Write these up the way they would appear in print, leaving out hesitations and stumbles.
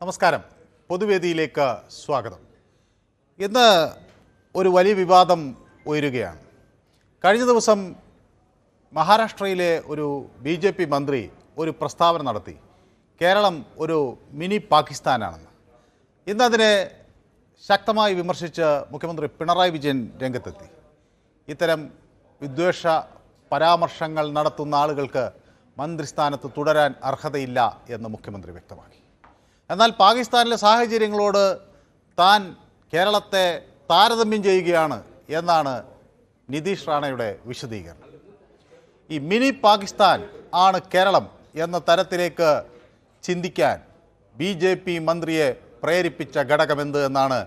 നമസ്കാരം. പൊതുവേദിയിലേക്ക് സ്വാഗതം. ഇന്ന് ഒരു വലിയ വിവാദം ഉയരുകയാണ്. കഴിഞ്ഞ ദിവസം മഹാരാഷ്ട്രയിലെ ഒരു BJP മന്ത്രി ഒരു പ്രസ്താവന നടത്തി. കേരളം ഒരു മിനി പാകിസ്ഥാനാണെന്ന്. ഇന്നതിനെ ശക്തമായി വിമർശിച്ച് മുഖ്യമന്ത്രി പിണറായി വിജയൻ രംഗത്തെത്തി. ഇത്തരം വിദ്വേഷ പരാമർശങ്ങൾ നടത്തുന്ന ആളുകൾക്ക് മന്ത്രിസ്ഥാനത്ത് തുടരാൻ അർഹതയില്ല എന്ന് മുഖ്യമന്ത്രി വ്യക്തമാക്കി. എന്നാൽ പാകിസ്ഥാനിലെ സാഹചര്യങ്ങളോട് താൻ കേരളത്തെ താരതമ്യം ചെയ്യുകയാണ് എന്നാണ് നിതീഷ് റാണയുടെ വിശദീകരണം. ഈ മിനി പാകിസ്ഥാൻ ആണ് കേരളം എന്ന തരത്തിലേക്ക് ചിന്തിക്കാൻ BJP മന്ത്രിയെ പ്രേരിപ്പിച്ച ഘടകമെന്ത് എന്നാണ്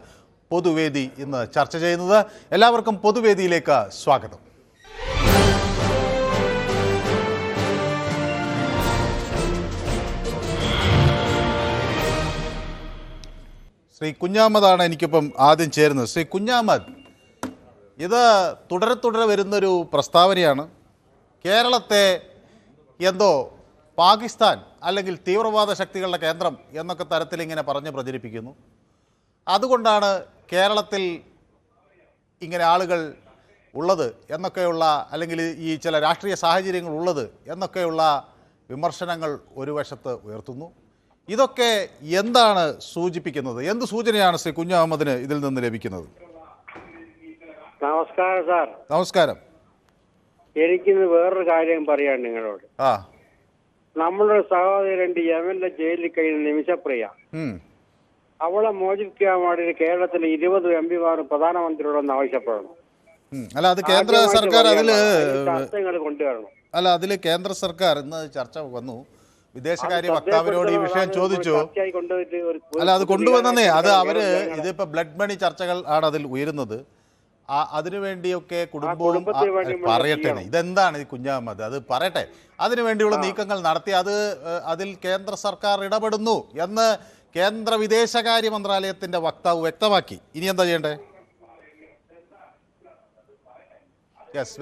പൊതുവേദി ഇന്ന് ചർച്ച ചെയ്യുന്നത്. എല്ലാവർക്കും പൊതുവേദിയിലേക്ക് സ്വാഗതം. ശ്രീ കുഞ്ഞാമതാണ് എനിക്കിപ്പം ആദ്യം ചേരുന്നത്. ശ്രീ കുഞ്ഞാമത്, ഇത് തുടരെ വരുന്നൊരു പ്രസ്താവനയാണ്. കേരളത്തെ എന്തോ പാകിസ്ഥാൻ അല്ലെങ്കിൽ തീവ്രവാദ ശക്തികളുടെ കേന്ദ്രം എന്നൊക്കെ തരത്തിൽ ഇങ്ങനെ പറഞ്ഞ് പ്രചരിപ്പിക്കുന്നു. അതുകൊണ്ടാണ് കേരളത്തിൽ ഇങ്ങനെ ആളുകൾ ഉള്ളത് എന്നൊക്കെയുള്ള, അല്ലെങ്കിൽ ഈ ചില രാഷ്ട്രീയ സാഹചര്യങ്ങൾ ഉള്ളത് എന്നൊക്കെയുള്ള വിമർശനങ്ങൾ ഒരു വശത്ത് ഉയർത്തുന്നു. ഇതൊക്കെ എന്താണ് സൂചിപ്പിക്കുന്നത്? എന്ത് സൂചനയാണ് ശ്രീ കുഞ്ഞഹമ്മദിന് ഇതിൽ നിന്ന് ലഭിക്കുന്നത്? നമസ്കാരം സാർ. നമസ്കാരം. എനിക്കിന്ന് വേറൊരു കാര്യം പറയാൻ നിങ്ങളോട്. നമ്മളുടെ സഹോദരൻ MLA ജയിലിൽ കഴിയുന്ന നിമിഷപ്രിയ, അവളെ മോചിപ്പിക്കാൻ വേണ്ടി കേരളത്തിലെ 20 MP പ്രധാനമന്ത്രിയോടൊന്ന് ആവശ്യപ്പെടണം. അല്ല, അത് കേന്ദ്ര സർക്കാർ കൊണ്ടുവരണം. അല്ല, അതിൽ കേന്ദ്ര സർക്കാർ ഇന്ന് ചർച്ച വന്നു. വിദേശകാര്യ വക്താവിനോട് ഈ വിഷയം ചോദിച്ചു. അല്ല, അത് കൊണ്ടുവന്നേ, അത് അവര് ഇതിപ്പോ ബ്ലഡ് മണി ചർച്ചകൾ ആണ് അതിൽ ഉയരുന്നത്. അതിനുവേണ്ടിയൊക്കെ കുടുംബവും പറയട്ടെ. ഇതെന്താണ് ഈ കുഞ്ഞാമത്? അത് പറയട്ടെ. അതിനുവേണ്ടിയുള്ള നീക്കങ്ങൾ നടത്തി അതിൽ കേന്ദ്ര സർക്കാർ ഇടപെടുന്നു എന്ന് കേന്ദ്ര വിദേശകാര്യ മന്ത്രാലയത്തിന്റെ വക്താവ് വ്യക്തമാക്കി. ഇനി എന്താ ചെയ്യണ്ടേ?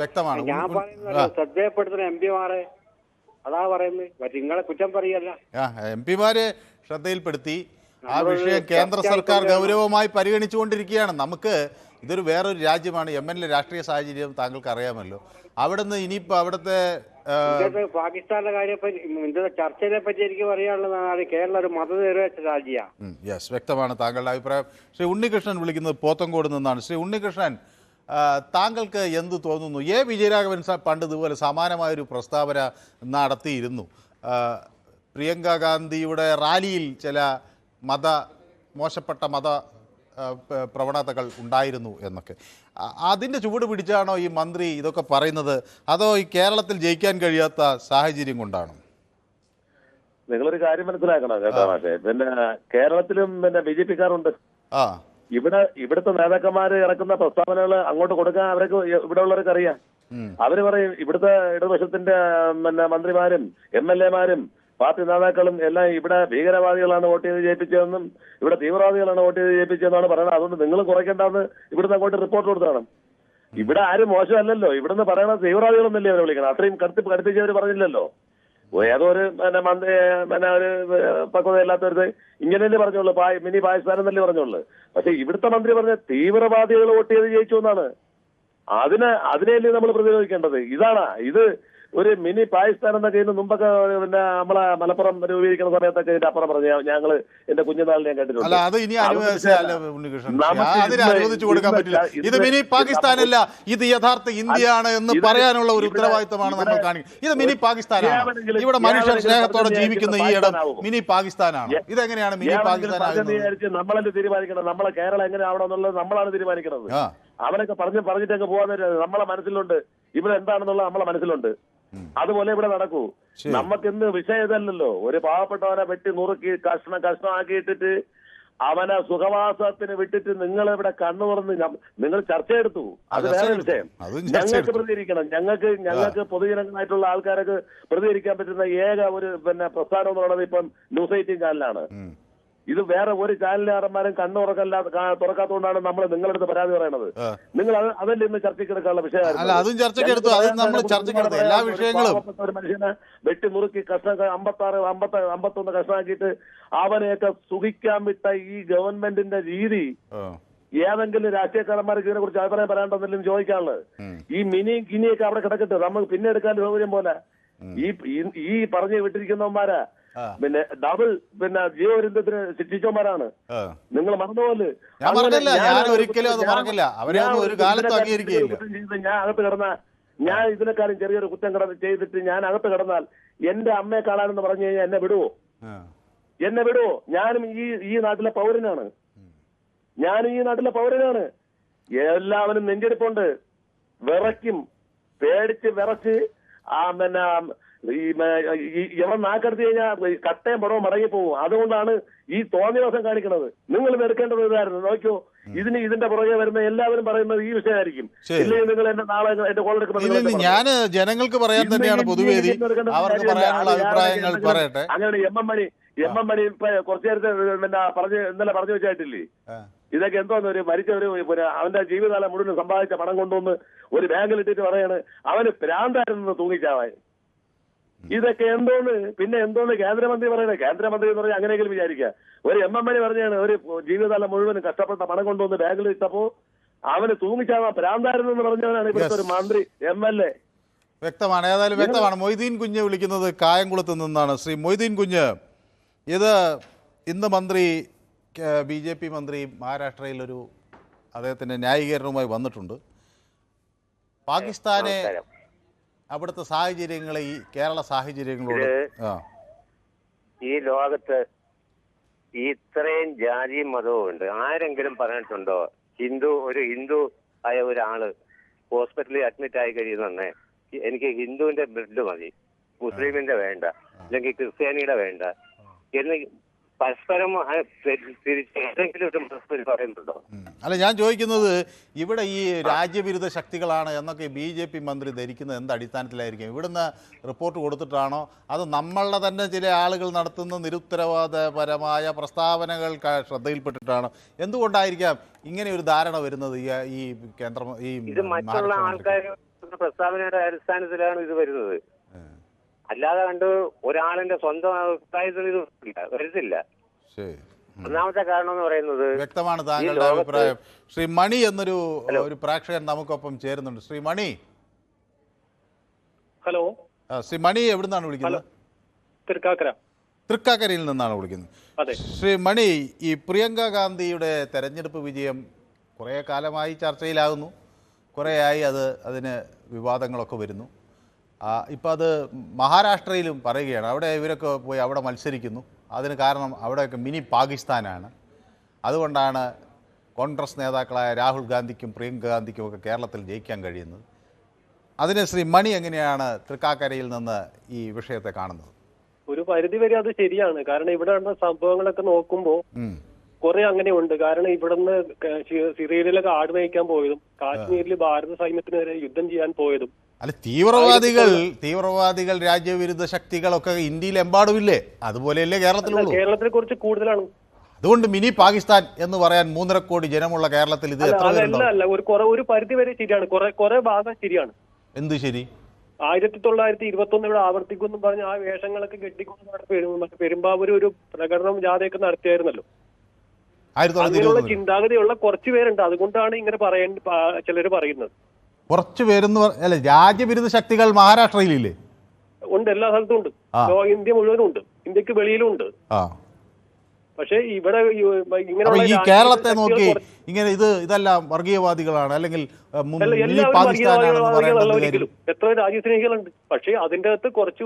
വ്യക്തമാണ്. ശ്രദ്ധയപ്പെടുത്തുന്ന MP അതാ പറയുന്നത്, നിങ്ങളെ കുറ്റം പറയല്ല. MP ശ്രദ്ധയിൽപ്പെടുത്തി. ആ വിഷയം കേന്ദ്ര സർക്കാർ ഗൗരവമായി പരിഗണിച്ചുകൊണ്ടിരിക്കുകയാണ്. നമുക്ക് ഇതൊരു വേറൊരു രാജ്യമാണ്. MLA രാഷ്ട്രീയ സാഹചര്യം താങ്കൾക്ക് അറിയാമല്ലോ. അവിടുന്ന് ഇനിയിപ്പോൾ അവിടുത്തെ പാകിസ്ഥാന്റെ കാര്യം ചർച്ചയെ പറ്റി എനിക്ക് പറയാനുള്ളതാണ്. കേരളം ഒരു മതനിരപേക്ഷ രാജ്യമാണ്. വ്യക്തമാണ് താങ്കളുടെ അഭിപ്രായം. ശ്രീ ഉണ്ണികൃഷ്ണൻ വിളിക്കുന്നത് പോത്തങ്കോട് നിന്നാണ്. ശ്രീ ഉണ്ണികൃഷ്ണൻ, താങ്കൾക്ക് എന്ത് തോന്നുന്നു? വിജയരാഘവൻ പണ്ട് ഇതുപോലെ സമാനമായൊരു പ്രസ്താവന നടത്തിയിരുന്നു. പ്രിയങ്ക ഗാന്ധിയുടെ റാലിയിൽ ചില മോശപ്പെട്ട മത പ്രവണതകൾ ഉണ്ടായിരുന്നു എന്നൊക്കെ. അതിൻ്റെ ചുവട് പിടിച്ചാണോ ഈ മന്ത്രി ഇതൊക്കെ പറയുന്നത്? അതോ ഈ കേരളത്തിൽ ജയിക്കാൻ കഴിയാത്ത സാഹചര്യം കൊണ്ടാണോ? നിങ്ങളൊരു കാര്യം മനസ്സിലാക്കണം കേട്ടോ. പിന്നെ കേരളത്തിലും BJP-ക്കാരുണ്ട്. ഇവിടുത്തെ നേതാക്കന്മാര് ഇറക്കുന്ന പ്രസ്താവനകൾ അങ്ങോട്ട് കൊടുക്കാൻ അവർക്ക് ഇവിടെ ഉള്ളവർക്ക് അറിയാം. അവര് പറയും ഇവിടുത്തെ ഇടതുപക്ഷത്തിന്റെ മന്ത്രിമാരും MLA-മാരും പാർട്ടി നേതാക്കളും എല്ലാം ഇവിടെ ഭീകരവാദികളാണ് വോട്ട് ചെയ്ത് ജയിപ്പിച്ചതെന്നും ഇവിടെ തീവ്രവാദികളാണ് വോട്ട് ചെയ്ത് ജയിപ്പിച്ചതെന്നാണ് പറയുന്നത്. അതുകൊണ്ട് നിങ്ങൾ കുറയ്ക്കേണ്ടെന്ന് ഇവിടുന്ന് അങ്ങോട്ട് റിപ്പോർട്ട് കൊടുത്താണ്. ഇവിടെ ആരും മോശമല്ലല്ലോ. ഇവിടുന്ന് പറയുന്നത് തീവ്രവാദികളൊന്നല്ലേ അവരെ വിളിക്കണം. അത്രയും കടുപ്പിച്ചവർ പറഞ്ഞില്ലല്ലോ. ഏതോ ഒരു ഒരു പക്വതയില്ലാത്തവരുത് ഇങ്ങനെയല്ലേ പറഞ്ഞോളൂ, മിനി പാകിസ്ഥാൻ എന്നല്ലേ പറഞ്ഞോളൂ. പക്ഷെ ഇവിടുത്തെ മന്ത്രി പറഞ്ഞ തീവ്രവാദികൾ വോട്ട് ചെയ്ത് ജയിച്ചു എന്നാണ്. അതിനെയല്ലേ നമ്മൾ പ്രതിരോധിക്കേണ്ടത്. ഇത് ഒരു മിനി പാകിസ്ഥാൻ എന്നൊക്കെ ഇതിന് മുമ്പൊക്കെ നമ്മളെ മലപ്പുറം രൂപീകരിക്കുന്ന സമയത്തൊക്കെ ഇതിന്റെ അപ്പുറം പറഞ്ഞു ഞങ്ങള് എന്റെ കുഞ്ഞുനാളിൽ ഞാൻ കേട്ടിട്ടുണ്ട്. ഇത് മിനി പാകിസ്ഥാനല്ല, ഇത് യഥാർത്ഥ ഇന്ത്യയാണ് എന്ന് പറയാനുള്ള ഒരു ഉത്തരവാദിത്തമാണ് നമ്മൾ കാണിക്കുന്നത്. ഇത് മിനി പാകിസ്ഥാനാണ്. ഇവിടെ മനുഷ്യർ സ്നേഹത്തോടെ ജീവിക്കുന്ന ഈ ഇടം മിനി പാകിസ്ഥാനാണ്. ഇതെങ്ങനെയാണ് മിനി പാകിസ്ഥാൻ? നമ്മളല്ലേ തീരുമാനിക്കണം. നമ്മളെ കേരളം എങ്ങനെ ആവണമെന്നുള്ളത് നമ്മളാണ് തീരുമാനിക്കുന്നത്. അവനൊക്കെ പറഞ്ഞിട്ടൊക്കെ പോകാൻ നമ്മളെ മനസ്സിലുണ്ട്. ഇവിടെ എന്താണെന്നുള്ളത് നമ്മളെ മനസ്സിലുണ്ട്. അതുപോലെ ഇവിടെ നടക്കൂ. നമുക്കിന്ന് വിഷയം ഇതല്ലല്ലോ. ഒരു പാവപ്പെട്ടവനെ വെട്ടി നുറുക്കി കഷ്ണമാക്കിയിട്ടിട്ട് അവനെ സുഖവാസത്തിന് വിട്ടിട്ട് നിങ്ങൾ ഇവിടെ കണ്ണു തുറന്ന് നിങ്ങൾ ചർച്ചയെടുത്തു. അത് വേറെ വിഷയം. ഞങ്ങൾക്ക് പ്രതികരിക്കണം. ഞങ്ങൾക്ക് പൊതുജനങ്ങളായിട്ടുള്ള ആൾക്കാർക്ക് പ്രതികരിക്കാൻ പറ്റുന്ന ഏക ഒരു പ്രസ്ഥാനം എന്ന് പറയുന്നത് ഇപ്പം ന്യൂസ് 18 ചാനലാണ്. ഇത് വേറെ ഒരു ചാനലുകാരന്മാരും തുറക്കാത്തതുകൊണ്ടാണ് നമ്മൾ നിങ്ങളടുത്ത് പരാതി പറയണത്. നിങ്ങൾ അതല്ലേ ഇന്ന് ചർച്ചയ്ക്ക് എടുക്കാനുള്ള വിഷയമായിരുന്നു. എല്ലാ വിഷയങ്ങളും ഒരു മനുഷ്യനെ വെട്ടിമുറുക്കി കഷ്ണം 51 കഷ്ണമാക്കിയിട്ട് അവനെയൊക്കെ സുഖിക്കാൻ വിട്ട ഈ ഗവൺമെന്റിന്റെ രീതി ഏതെങ്കിലും രാഷ്ട്രീയക്കാരന്മാർക്ക് ഇതിനെ കുറിച്ച് അഭിപ്രായം പറയാണ്ടെന്നെങ്കിലും ചോദിക്കാനുള്ളത്. ഈ മിനിയും കിനിയൊക്കെ അവിടെ കിടക്കട്ടെ, നമുക്ക് പിന്നെ എടുക്കാൻ സൗകര്യം പോലെ. ഈ പറഞ്ഞു വിട്ടിരിക്കുന്നവന്മാരാ പിന്നെ ഡബിൾ പിന്നെ ജീവപര്യന്തത്തിന് ശിക്ഷിച്ചവന്മാരാണ്. നിങ്ങൾ മറന്നുപോലെ ഞാൻ അകത്ത് കിടന്ന ഞാൻ ഇതിനെക്കാളും ചെറിയൊരു കുറ്റം ചെയ്തിട്ട് ഞാൻ അകത്ത് കിടന്നാൽ എന്റെ അമ്മയെ കാണാനെന്ന് പറഞ്ഞു കഴിഞ്ഞാൽ എന്നെ വിടുവോ? ഞാനും ഈ നാട്ടിലെ പൗരനാണ്. എല്ലാവരും നെഞ്ചെടുപ്പുണ്ട്, വിറയ്ക്കും, പേടിച്ച് വിറച്ച് പിന്നെ ഇവൻ നാക്കെടുത്ത് കഴിഞ്ഞാൽ കട്ടയും പടവും മടങ്ങിപ്പോവും. അതുകൊണ്ടാണ് ഈ തോന്നിവാസം കാണിക്കുന്നത്. നിങ്ങൾ എടുക്കേണ്ടത് ഇതായിരുന്നു. നോക്കിയോ, ഇതിന്റെ പുറകെ വരുന്ന എല്ലാവരും പറയുന്നത് ഈ വിഷയമായിരിക്കും. ഇല്ലെങ്കിൽ നിങ്ങൾ എന്നെ നാളെ എന്റെ കോൾ എടുക്കുന്നത് ഞാൻ ജനങ്ങൾക്ക് പറയാൻ തന്നെയാണ് പൊതുവേദി, അവർക്ക് പറയാനുള്ള അഭിപ്രായങ്ങൾ പറയട്ടെ. അങ്ങനെ എം എം മണി കുറച്ചു നേരത്തെ ഇന്നലെ പറഞ്ഞു വെച്ചായിട്ടില്ലേ, ഇതൊക്കെ എന്തോന്ന് ഒരു മരിച്ച ഒരു അവന്റെ ജീവിതകാലം മുഴുവൻ സമ്പാദിച്ച പണം കൊണ്ടുവന്ന് ഒരു ബാങ്കിൽ ഇട്ടിട്ട് പറയാണ് അവന് പ്രാന്തായിരുന്നു തൂങ്ങിച്ചാവാൻ. ഇതൊക്കെ എന്തോന്ന് കേന്ദ്രമന്ത്രി പറയണേ? കേന്ദ്രമന്ത്രി എന്ന് പറഞ്ഞാൽ അങ്ങനെയെങ്കിലും വിചാരിക്കുക. ഒരു എം എം മണി പറഞ്ഞാണ് ഒരു ജീവിതകാലം മുഴുവൻ കഷ്ടപ്പെട്ട പണം കൊണ്ടുവന്ന് ബാങ്കിൽ ഇട്ടപ്പോ അവന് തൂങ്ങിച്ചാവാൻ പ്രാന്തായിരുന്നു എന്ന് പറഞ്ഞവനാണ് ഇവിടുത്തെ ഒരു മന്ത്രി MLA. വ്യക്തമാണ്, ഏതായാലും വ്യക്തമാണ്. മൊയ്തീൻ കുഞ്ഞ് വിളിക്കുന്നത് കായംകുളത്ത് നിന്നാണ്. ശ്രീ മൊയ്തീൻ കുഞ്ഞ്, ഇത് ഇന്ന് BJP മന്ത്രി മഹാരാഷ്ട്രയിലൊരു അദ്ദേഹത്തിൻ്റെ ന്യായീകരണവുമായി വന്നിട്ടുണ്ട്. പാകിസ്ഥാനെ അവിടുത്തെ സാഹചര്യങ്ങളെ ഈ കേരള സാഹചര്യങ്ങളോട് ഈ ലോകത്ത് ഇത്രയും ജാതിയും മതവും ഉണ്ട്. ആരെങ്കിലും പറഞ്ഞിട്ടുണ്ടോ ഒരു ഹിന്ദു ആയ ഒരാള് ഹോസ്പിറ്റലിൽ അഡ്മിറ്റ് ആയി കഴിയുന്നേ എനിക്ക് ഹിന്ദുവിന്റെ ബ്ലഡ് മതി, മുസ്ലിമിന്റെ വേണ്ട, അല്ലെങ്കിൽ ക്രിസ്ത്യാനിയുടെ വേണ്ട എന്ന് പരസ്പരം പറയുന്നുണ്ടോ? അല്ല, ഞാൻ ചോദിക്കുന്നത് ഇവിടെ ഈ രാജ്യവിരുദ്ധ ശക്തികളാണ് എന്നൊക്കെ BJP മന്ത്രി ധരിക്കുന്നത് എന്ത് അടിസ്ഥാനത്തിലായിരിക്കും? ഇവിടുന്ന് റിപ്പോർട്ട് കൊടുത്തിട്ടാണോ, അത് നമ്മളുടെ തന്നെ ചില ആളുകൾ നടത്തുന്ന നിരുത്തരവാദപരമായ പ്രസ്താവനകൾ ശ്രദ്ധയിൽപ്പെട്ടിട്ടാണോ? എന്തുകൊണ്ടായിരിക്കാം ഇങ്ങനെ ഒരു ധാരണ വരുന്നത്? ഈ കേന്ദ്രം ഇത് മറ്റുള്ള ആൾക്കാരുടെ പ്രസ്താവനയുടെ അടിസ്ഥാനത്തിലാണ് ഇത് വരുന്നത്. അല്ലാതെ കണ്ട് ഒരാളിന്റെ സ്വന്തം അഭിപ്രായത്തിൽ ഇത് വരുന്നില്ല. ഒന്നാമത്തെ കാരണം എന്ന് പറയുന്നത് വ്യക്തമാണ് താങ്കളുടെ അഭിപ്രായം. ശ്രീ മണി എന്നൊരു പ്രേക്ഷകൻ നമുക്കൊപ്പം ചേരുന്നുണ്ട്. ശ്രീ മണി. ഹലോ. ശ്രീ മണി എവിടുന്നാണ് വിളിക്കുന്നത്? തൃക്കാക്കരയിൽ നിന്നാണ് വിളിക്കുന്നത്. ശ്രീ മണി, ഈ പ്രിയങ്ക ഗാന്ധിയുടെ തെരഞ്ഞെടുപ്പ് വിജയം കുറേ കാലമായി ചർച്ചയിലാകുന്നു, കുറേയായി അതിന് വിവാദങ്ങളൊക്കെ വരുന്നു. ഇപ്പം അത് മഹാരാഷ്ട്രയിലും പറയുകയാണ്. അവിടെ ഇവരൊക്കെ പോയി അവിടെ മത്സരിക്കുന്നു. അതിന് കാരണം അവിടെയൊക്കെ മിനി പാകിസ്ഥാനാണ്. അതുകൊണ്ടാണ് കോൺഗ്രസ് നേതാക്കളായ രാഹുൽ ഗാന്ധിക്കും പ്രിയങ്ക ഗാന്ധിക്കും ഒക്കെ കേരളത്തിൽ ജയിക്കാൻ കഴിയുന്നത്. അതിന് ശ്രീ മണി എങ്ങനെയാണ് തൃക്കാക്കരയിൽ നിന്ന് ഈ വിഷയത്തെ കാണുന്നത്? ഒരു പരിധി വരെ അത് ശരിയാണ്. കാരണം ഇവിടെ നടന്ന സംഭവങ്ങളൊക്കെ നോക്കുമ്പോൾ കുറെ അങ്ങനെ ഉണ്ട്. കാരണം ഇവിടുന്ന് സിറിയയിലൊക്കെ ആട് നയിക്കാൻ പോയതും കാശ്മീരിൽ ഭാരത സൈന്യത്തിന് നേരെ യുദ്ധം ചെയ്യാൻ പോയതും അല്ല, തീവ്രവാദികൾ രാജ്യവിരുദ്ധ ശക്തികളൊക്കെ ഇന്ത്യയിൽ എമ്പാടുമില്ലേ? അതുപോലെയല്ലേ കേരളത്തിലുള്ളൂ? കേരളത്തിൽ കുറച്ച് കൂടുതലാണ്. അതുകൊണ്ട് മിനി പാകിസ്ഥാൻ എന്ന് പറയാൻ 3.5 കോടി ജനമുള്ള കേരളത്തിൽ ഇത് എത്ര? ഒരു പരിധി വരെ ശരിയാണ്, കുറെ ഭാഗം ശരിയാണ്. എന്ത് ശരി? 1921 ഇവിടെ ആവർത്തിക്കുമെന്നും പറഞ്ഞ് ആ വേഷങ്ങളൊക്കെ കെട്ടിക്കൊണ്ട് പെരുമ്പാവൂർ ഒരു പ്രകടനം ജാഥയൊക്കെ നടത്തിയായിരുന്നല്ലോ. അങ്ങനെയുള്ള ചിന്താഗതിയുള്ള കുറച്ചു പേരുണ്ട്. അതുകൊണ്ടാണ് ഇങ്ങനെ ചിലര് പറയുന്നത്. കുറച്ചു പേരെന്ന് അല്ല, രാജ്യവിരുദ്ധ ശക്തികൾ മഹാരാഷ്ട്രയിലില്ലേ? ഉണ്ട്, എല്ലാ സ്ഥലത്തും ഉണ്ട്. ഇന്ത്യ മുഴുവനും ഉണ്ട്, ഇന്ത്യക്ക് വെളിയിലും ഉണ്ട്. പക്ഷെ ഇവിടെ ഈ കേരളത്തെ നോക്കി ഇങ്ങനെ ഇതെല്ലാം വർഗീയവാദികളാണ് അല്ലെങ്കിൽ എത്ര രാജ്യസ്നേഹികളുണ്ട്. പക്ഷെ അതിന്റെ അകത്ത് കുറച്ച്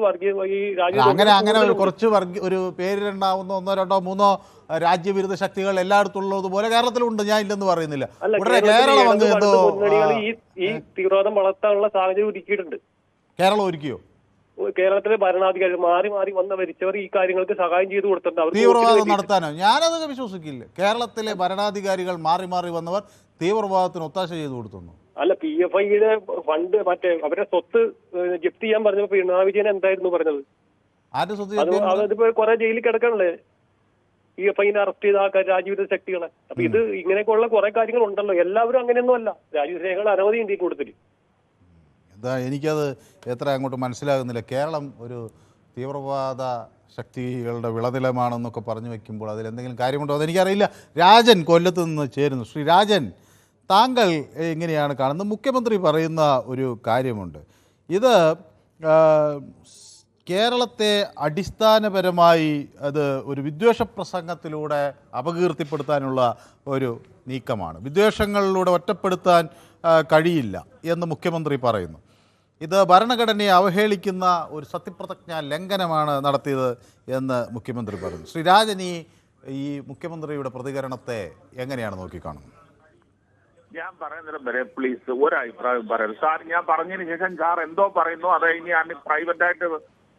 അങ്ങനെ കുറച്ച് ഒരു പേരിലുണ്ടാവുന്ന 1, 2, 3 രാജ്യവിരുദ്ധ ശക്തികൾ എല്ലായിടത്തും ഉള്ളതുപോലെ കേരളത്തിലുണ്ട്. ഞാൻ ഇല്ലെന്ന് പറയുന്നില്ല. ഈ തീവ്രവാദം വളർത്താനുള്ള സാഹചര്യം ഒരുക്കിയിട്ടുണ്ട്. കേരളം ഒരുക്കിയോ? കേരളത്തിലെ ഭരണാധികാരികൾ മാറി വന്ന ഭരിച്ചവർ ഈ കാര്യങ്ങൾക്ക് സഹായം ചെയ്തു കൊടുത്തിട്ടുണ്ട്. തീവ്രവാദം നടത്താനോ? ഞാനതൊക്കെ വിശ്വസിക്കില്ല. കേരളത്തിലെ ഭരണാധികാരികൾ മാറി വന്നവർ തീവ്രവാദത്തിന് ഒത്താശ ചെയ്തു കൊടുത്തുന്നു. അല്ല, PFIയുടെ ഫണ്ട് അവരുടെ സ്വത്ത് ജപ്തി ചെയ്യാൻ പറഞ്ഞപ്പോ പിണറായി വിജയൻ എന്തായിരുന്നു പറഞ്ഞത്? ആരുടെ സ്വത്ത്? അതിപ്പോ കുറെ ജയിലിൽ കിടക്കണല്ലേ. ഈ ഫൈൻ അറസ്റ്റ് ചെയ്ത ആൾക്കാർ രാജ്യവിരുദ്ധ ശക്തികളെ. അപ്പൊ ഇത് ഇങ്ങനെയൊക്കെയുള്ള കുറെ കാര്യങ്ങൾ ഉണ്ടല്ലോ. എല്ലാവരും അങ്ങനെയൊന്നും അല്ല. രാജ്യസ്നേഹികൾ അനവധി ഇന്ത്യ കൂടുതൽ. എന്താ എനിക്കത് എത്ര അങ്ങോട്ട് മനസ്സിലാകുന്നില്ല. കേരളം ഒരു തീവ്രവാദ ശക്തികളുടെ വിളനിലമാണെന്നൊക്കെ പറഞ്ഞു വയ്ക്കുമ്പോൾ അതിലെന്തെങ്കിലും കാര്യമുണ്ടോ അതെനിക്കറിയില്ല. രാജൻ കൊല്ലത്ത് നിന്ന് ചേരുന്നു. ശ്രീ രാജൻ, താങ്കൾ എങ്ങനെയാണ് കാണുന്നത്? മുഖ്യമന്ത്രി പറയുന്ന ഒരു കാര്യമുണ്ട്, ഇത് കേരളത്തെ അടിസ്ഥാനപരമായി അത് ഒരു വിദ്വേഷ പ്രസംഗത്തിലൂടെ അപകീർത്തിപ്പെടുത്താനുള്ള ഒരു നീക്കമാണ്, വിദ്വേഷങ്ങളിലൂടെ ഒറ്റപ്പെടുത്താൻ കഴിയില്ല എന്ന് മുഖ്യമന്ത്രി പറയുന്നു. ഇത് ഭരണഘടനയെ അവഹേളിക്കുന്ന ഒരു സത്യപ്രതിജ്ഞാ ലംഘനമാണ് നടത്തിയത് എന്ന് മുഖ്യമന്ത്രി പറഞ്ഞു. ശ്രീ രാജൻ, ഈ മുഖ്യമന്ത്രിയുടെ പ്രതികരണത്തെ എങ്ങനെയാണ് നോക്കിക്കാണുന്നത്? ഞാൻ പറയുന്നതിന് വരെ പ്ലീസ് ഒരു അഭിപ്രായം പറയാം സാർ. ഞാൻ പറഞ്ഞതിന് ശേഷം സാർ എന്തോ പറയുന്നു, അത് ഇനി ഞാൻ പ്രൈവറ്റായിട്ട്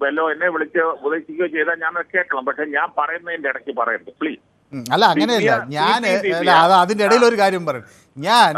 വല്ലോ എന്നെ വിളിച്ച് ഉപദേശിക്കുകയോ ചെയ്താൽ ഞാൻ കേൾക്കണം. പക്ഷെ ഞാൻ പറയുന്നതിന്റെ ഇടയ്ക്ക് പറയരുത് പ്ലീസ്. അല്ല, അങ്ങനെയല്ല. ഞാൻ അതിൻ്റെ ഇടയിൽ ഒരു കാര്യം പറയും. ഞാൻ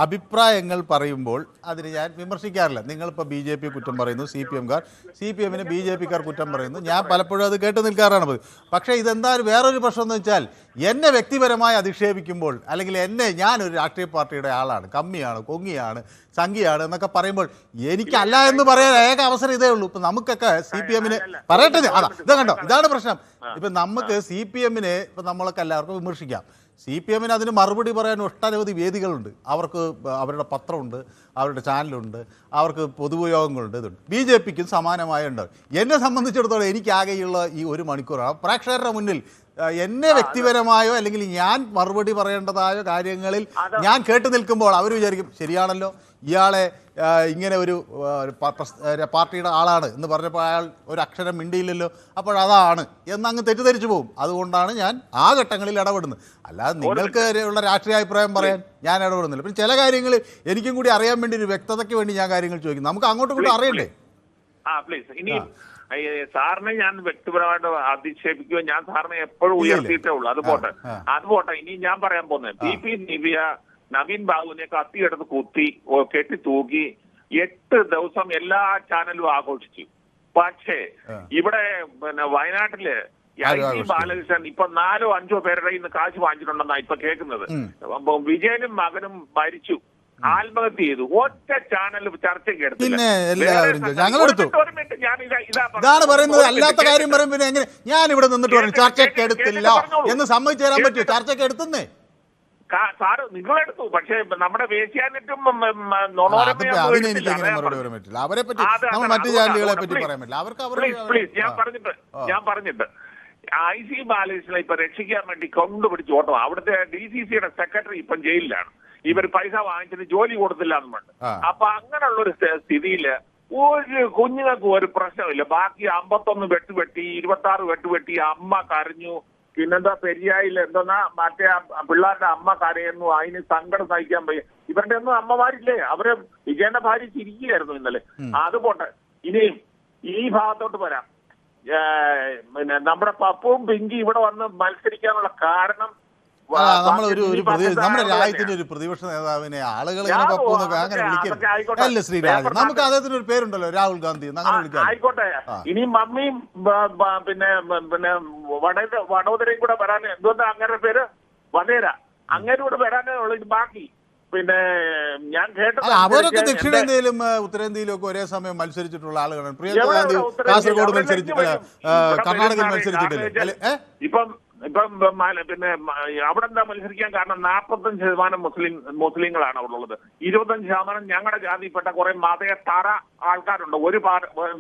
അഭിപ്രായങ്ങൾ പറയുമ്പോൾ അതിന് ഞാൻ വിമർശിക്കാറില്ല. നിങ്ങളിപ്പോൾ BJP കുറ്റം പറയുന്നു, CPM-കാർ CPM-ന് BJP-കാർ കുറ്റം പറയുന്നു. ഞാൻ പലപ്പോഴും അത് കേട്ട് നിൽക്കാറാണ് പതിവ്. പക്ഷേ ഇതെന്തായാലും വേറൊരു പ്രശ്നം എന്ന് വെച്ചാൽ, എന്നെ വ്യക്തിപരമായി അധിക്ഷേപിക്കുമ്പോൾ, അല്ലെങ്കിൽ ഞാനൊരു രാഷ്ട്രീയ പാർട്ടിയുടെ ആളാണ്, കമ്മിയാണ്, കൊങ്ങിയാണ്, സംഘിയാണ് എന്നൊക്കെ പറയുമ്പോൾ എനിക്കല്ല എന്ന് പറയാൻ ഏക അവസരം ഇതേ ഉള്ളൂ. ഇപ്പം നമുക്കൊക്കെ CPM-ന് പറയട്ടെ, ഇത് കണ്ടോ, ഇതാണ് പ്രശ്നം. ഇപ്പം നമുക്ക് CPM-നെ ഇപ്പം നമ്മളൊക്കെ എല്ലാവർക്കും വിമർശിക്കാം. CPM-ന് അതിന് മറുപടി പറയാൻ ഒട്ടനവധി വേദികളുണ്ട്. അവർക്ക് അവരുടെ പത്രമുണ്ട്, അവരുടെ ചാനലുണ്ട്, അവർക്ക് പൊതുയോഗങ്ങളുണ്ട്, ഇതുണ്ട്. BJP-ക്കും സമാനമായ ഉണ്ട്. എന്നെ സംബന്ധിച്ചിടത്തോളം എനിക്കാകെയുള്ള ഈ 1 മണിക്കൂറാണ് പ്രേക്ഷകരുടെ മുന്നിൽ എന്നെ വ്യക്തിപരമായോ അല്ലെങ്കിൽ ഞാൻ മറുപടി പറയേണ്ടതായോ കാര്യങ്ങളിൽ ഞാൻ കേട്ടു നിൽക്കുമ്പോൾ അവർ വിചാരിക്കും ശരിയാണല്ലോ, ഇയാളെ ഇങ്ങനെ ഒരു പാർട്ടിയുടെ ആളാണ് എന്ന് പറഞ്ഞപ്പോൾ അയാൾ ഒരു അക്ഷരം മിണ്ടിയില്ലല്ലോ, അപ്പോഴതാണ് എന്നങ്ങ് തെറ്റിദ്ധരിച്ചു പോകും. അതുകൊണ്ടാണ് ഞാൻ ആ ഘട്ടങ്ങളിൽ ഇടപെടുന്നത്. അല്ലാതെ നിങ്ങൾക്ക് ഉള്ള രാഷ്ട്രീയ അഭിപ്രായം പറയാൻ ഞാൻ ഇടപെടുന്നില്ല. പിന്നെ ചില കാര്യങ്ങൾ എനിക്കും കൂടി അറിയാൻ വേണ്ടി, ഒരു വ്യക്തതയ്ക്ക് വേണ്ടി ഞാൻ കാര്യങ്ങൾ ചോദിക്കും. നമുക്ക് അങ്ങോട്ടും ഇങ്ങോട്ടും അറിയണ്ടേ? പ്ലീസ്. ഇനി സാറിനെ ഞാൻ വ്യക്തിപരമായിട്ട് അധിക്ഷേപിക്കുകയോ ഞാൻ സാറിനെ എപ്പോഴും ഉയർത്തിയിട്ടേ ഉള്ളൂ. അത് പോട്ടെ. ഇനി ഞാൻ പറയാൻ പോകുന്നത് PP നിവ്യ നവീൻ ബാബുവിനെ കത്തിയെടുത്ത് കുത്തി കെട്ടി തൂക്കി 8 ദിവസം എല്ലാ ചാനലും ആഘോഷിച്ചു. പക്ഷേ ഇവിടെ വയനാട്ടില് IC ബാലകൃഷ്ണൻ ഇപ്പൊ 4 or 5 പേരുടെ ഇന്ന് കാശ് വാങ്ങിച്ചിട്ടുണ്ടെന്നാണ് ഇപ്പൊ കേൾക്കുന്നത്. വിജയനും മകനും മരിച്ചു, ആത്മഹത്യ ചെയ്തു. ഒറ്റ ചാനൽ ചർച്ചയ്ക്ക് എടുത്തില്ല. ഇതാണ് പറയുന്നത്. അല്ലാത്ത കാര്യം പറയും. പിന്നെ എങ്ങനെ ഞാൻ ഇവിടെ നിന്നിട്ട് പറഞ്ഞു ചർച്ചയ്ക്ക് എടുത്തില്ല എന്ന് സമ്മതിച്ചു തരാൻ പറ്റുമോ? ചർച്ചയ്ക്ക് എടുത്തുന്നേ സാറ് നിങ്ങളെടുത്തു. പക്ഷേ നമ്മുടെ വേശ്യാനെറ്റും അവരെ പറ്റി മറ്റു ചാനലുകളെ പറ്റി പറയാൻ പറ്റില്ല. അവർക്ക് ഞാൻ പറഞ്ഞിട്ട് IC ബാലകൃഷ്ണനെ ഇപ്പൊ രക്ഷിക്കാൻ വേണ്ടി കൊണ്ടുപിടിച്ച് ഓട്ടം. അവിടുത്തെ DCCയുടെ സെക്രട്ടറി ഇപ്പം ജയിലിലാണ്. ഇവർ പൈസ വാങ്ങിച്ചിട്ട് ജോലി കൊടുത്തില്ല എന്ന് പറഞ്ഞു. അപ്പൊ അങ്ങനെയുള്ള ഒരു സ്ഥിതിയില് ഒരു കുഞ്ഞുങ്ങൾക്ക് ഒരു പ്രശ്നമില്ല. ബാക്കി 51 വെട്ടുവെട്ടി, 26 വെട്ടുവെട്ടി, അമ്മ കരഞ്ഞു. പിന്നെന്താ പെരിയായിൽ എന്തോന്നാ മറ്റേ പിള്ളേരുടെ അമ്മ കരയുന്നു, അതിന് സങ്കടം സഹിക്കാൻ വയ്യ. ഇവരുടെ ഒന്നും അമ്മമാരില്ലേ? അവര് വിജയന്റെ ഭാര്യ ചിരിക്കുകയായിരുന്നു ഇന്നലെ. അത് പോട്ടെ. ഇനിയും ഈ ഭാഗത്തോട്ട് വരാം. പിന്നെ നമ്മുടെ പപ്പും പിങ്കി ഇവിടെ വന്ന് മത്സരിക്കാനുള്ള കാരണം നമ്മുടെ രാജ്യത്തിന്റെ ഒരു പ്രതിപക്ഷ നേതാവിനെ ആളുകൾ അങ്ങനെ വിളിക്കരുത്. അല്ല ശ്രീരാജൻ, നമുക്ക് അദ്ദേഹത്തിന് ഒരു പേരുണ്ടല്ലോ, രാഹുൽ ഗാന്ധി. ആയിക്കോട്ടെ. ഇനി മമ്മിയും പിന്നെ വഡോദരയും കൂടെ വരാൻ എന്തോന്നാ അങ്ങനെ പേര് വധേര, അങ്ങനെ കൂടെ വരാനേ ഉള്ളൂ. ബാക്കി പിന്നെ ഞാൻ കേട്ടത് അവരൊക്കെ ദക്ഷിണേന്ത്യയിലും ഉത്തരേന്ത്യയിലും ഒക്കെ ഒരേ സമയം മത്സരിച്ചിട്ടുള്ള ആളുകളാണ്. പ്രിയങ്ക ഗാന്ധി കാസർഗോഡ് മത്സരിച്ചിട്ടില്ല, കർണാടകയിൽ മത്സരിച്ചിട്ടില്ല. ഇപ്പം പിന്നെ അവിടെ എന്താ മത്സരിക്കാൻ കാരണം 45% മുസ്ലിങ്ങളാണ് അവിടെ ഉള്ളത്. 25% ഞങ്ങളുടെ ജാതിയിൽപ്പെട്ട കുറെ മതേതര ആൾക്കാരുണ്ട്. ഒരു